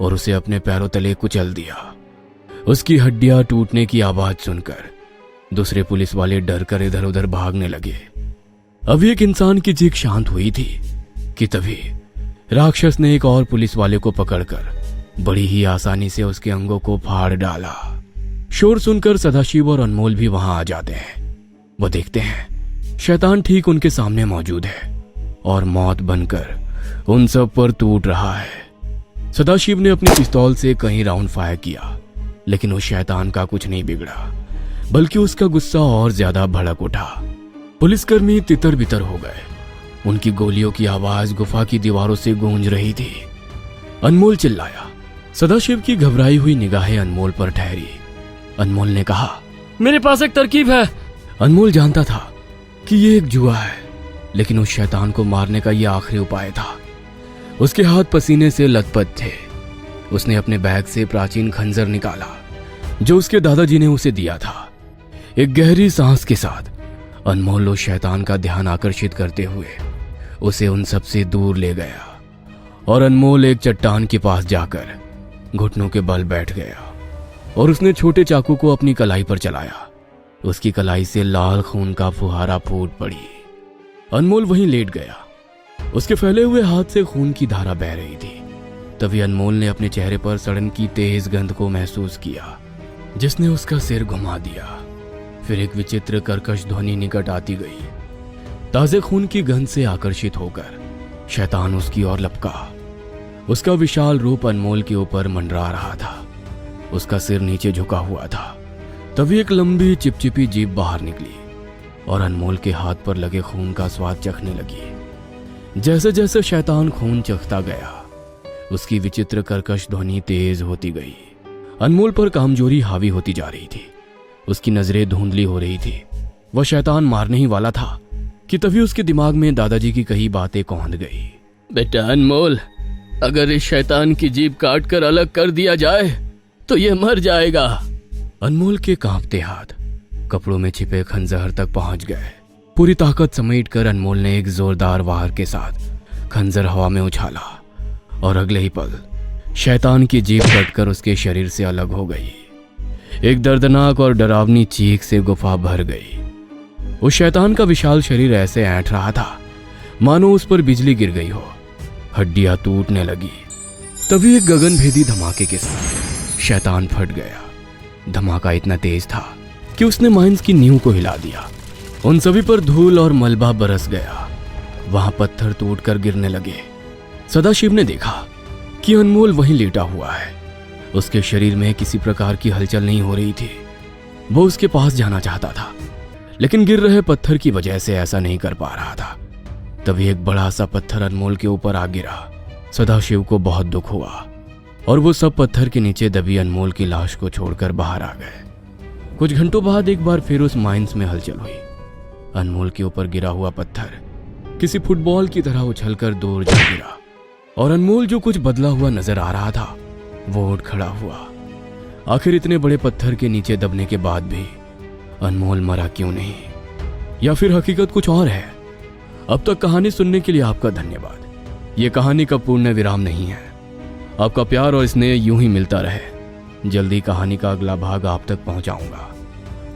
और उसे अपने पैरों तले कुचल दिया। उसकी हड्डियां टूटने की आवाज सुनकर दूसरे पुलिस वाले डर कर इधर उधर भागने लगे। अभी एक इंसान की चीख शांत हुई थी कि तभी राक्षस ने एक और पुलिस वाले को पकड़कर बड़ी ही आसानी से उसके अंगों को फाड़ डाला। शोर सुनकर सदाशिव और अनमोल भी वहां आ जाते हैं। वो देखते हैं शैतान ठीक उनके सामने मौजूद है और मौत बनकर उन सब पर टूट रहा है। सदाशिव ने अपनी पिस्तौल से कई राउंड फायर किया, लेकिन उस शैतान का कुछ नहीं बिगड़ा, बल्कि उसका गुस्सा और ज्यादा भड़क उठा। पुलिसकर्मी तितर बितर हो गए। उनकी गोलियों की आवाज गुफा की दीवारों से गूंज रही थी। अनमोल चिल्लाया। सदाशिव की घबराई हुई निगाहें अनमोल पर ठहरी। अनमोल ने कहा, मेरे पास एक तरकीब है। अनमोल जानता था कि ये एक जुआ है, लेकिन उस शैतान को मारने का यह आखिरी उपाय था। उसके हाथ पसीने से लथपथ थे। उसने अपने बैग से प्राचीन खंजर निकाला जो उसके दादाजी ने उसे दिया था। एक गहरी सांस के साथ अनमोल उस शैतान का ध्यान आकर्षित करते हुए उसे उन सब से दूर ले गया और अनमोल एक चट्टान के पास जाकर घुटनों के बल बैठ गया और उसने छोटे चाकू को अपनी कलाई पर चलाया। उसकी कलाई से लाल खून का फुहारा फूट पड़ी। अनमोल वहीं लेट गया। उसके फैले हुए हाथ से खून की धारा बह रही थी। तभी अनमोल ने अपने चेहरे पर सड़न की तेज गंध को महसूस किया, जिसने उसका सिर घुमा दिया। फिर एक विचित्र कर्कश ध्वनि निकट आती गई। ताजे खून की गंध से आकर्षित होकर शैतान उसकी ओर लपका। उसका विशाल रूप अनमोल के ऊपर मंडरा रहा था। उसका सिर नीचे झुका हुआ था। तभी एक लंबी चिपचिपी जीभ बाहर निकली और अनमोल के हाथ पर लगे खून का स्वाद चखने लगी। जैसे जैसे शैतान खून चखता गया, उसकी विचित्र कर्कश ध्वनि तेज होती गई। अनमोल पर कामजोरी हावी होती जा रही थी। उसकी नजरें धुंधली हो रही थी। वह शैतान मारने ही वाला था कि तभी उसके दिमाग में दादाजी की कही बातें कौंध गई। बेटा अनमोल, अगर इस शैतान की जीभ काट कर अलग कर दिया जाए तो ये मर जाएगा। अनमोल के कांपते हाथ कपड़ों में छिपे खंजर तक पहुंच गए। पूरी ताकत समेटकर अनमोल ने एक जोरदार वार के साथ खंजर हवा में उछाला और अगले ही पल शैतान की जीभ कटकर उसके शरीर से अलग हो गई। एक दर्दनाक और डरावनी चीख से गुफा भर गई। उस शैतान का विशाल शरीर ऐसे ऐंठ रहा था मानो उस पर बिजली गिर गई हो। हड्डियां टूटने लगी। तभी एक गगनभेदी धमाके के साथ शैतान फट गया। धमाका इतना तेज था कि उसने माइंस की नींव को हिला दिया। उन सभी पर धूल और मलबा बरस गया। वहां पत्थर टूटकर गिरने लगे। सदाशिव ने देखा कि अनमोल वहीं लेटा हुआ है। उसके शरीर में किसी प्रकार की हलचल नहीं हो रही थी। वो उसके पास जाना चाहता था, लेकिन गिर रहे पत्थर की वजह से ऐसा नहीं कर पा रहा था। तभी एक बड़ा सा पत्थर अनमोल के ऊपर आ गिरा। सदाशिव को बहुत दुख हुआ और वो सब पत्थर के नीचे दबी अनमोल की लाश को छोड़कर बाहर आ गए। कुछ घंटों बाद एक बार फिर उस माइंस में हलचल हुई। अनमोल के ऊपर गिरा हुआ पत्थर किसी फुटबॉल की तरह उछलकर दूर जा गिरा और अनमोल जो कुछ बदला हुआ नजर आ रहा था वो उठ खड़ा हुआ। आखिर इतने बड़े पत्थर के नीचे दबने के बाद भी अनमोल मरा क्यों नहीं, या फिर हकीकत कुछ और है? अब तक कहानी सुनने के लिए आपका धन्यवाद। ये कहानी का पूर्ण विराम नहीं है। आपका प्यार और स्नेह यूं ही मिलता रहे। जल्दी कहानी का अगला भाग आप तक पहुंचाऊंगा।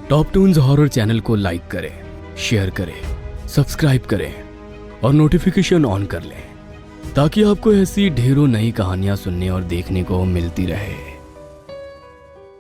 टॉप टून्स हॉरर चैनल को लाइक करें, शेयर करें, सब्सक्राइब करें और नोटिफिकेशन ऑन कर लें ताकि आपको ऐसी ढेरों नई कहानियां सुनने और देखने को मिलती रहे।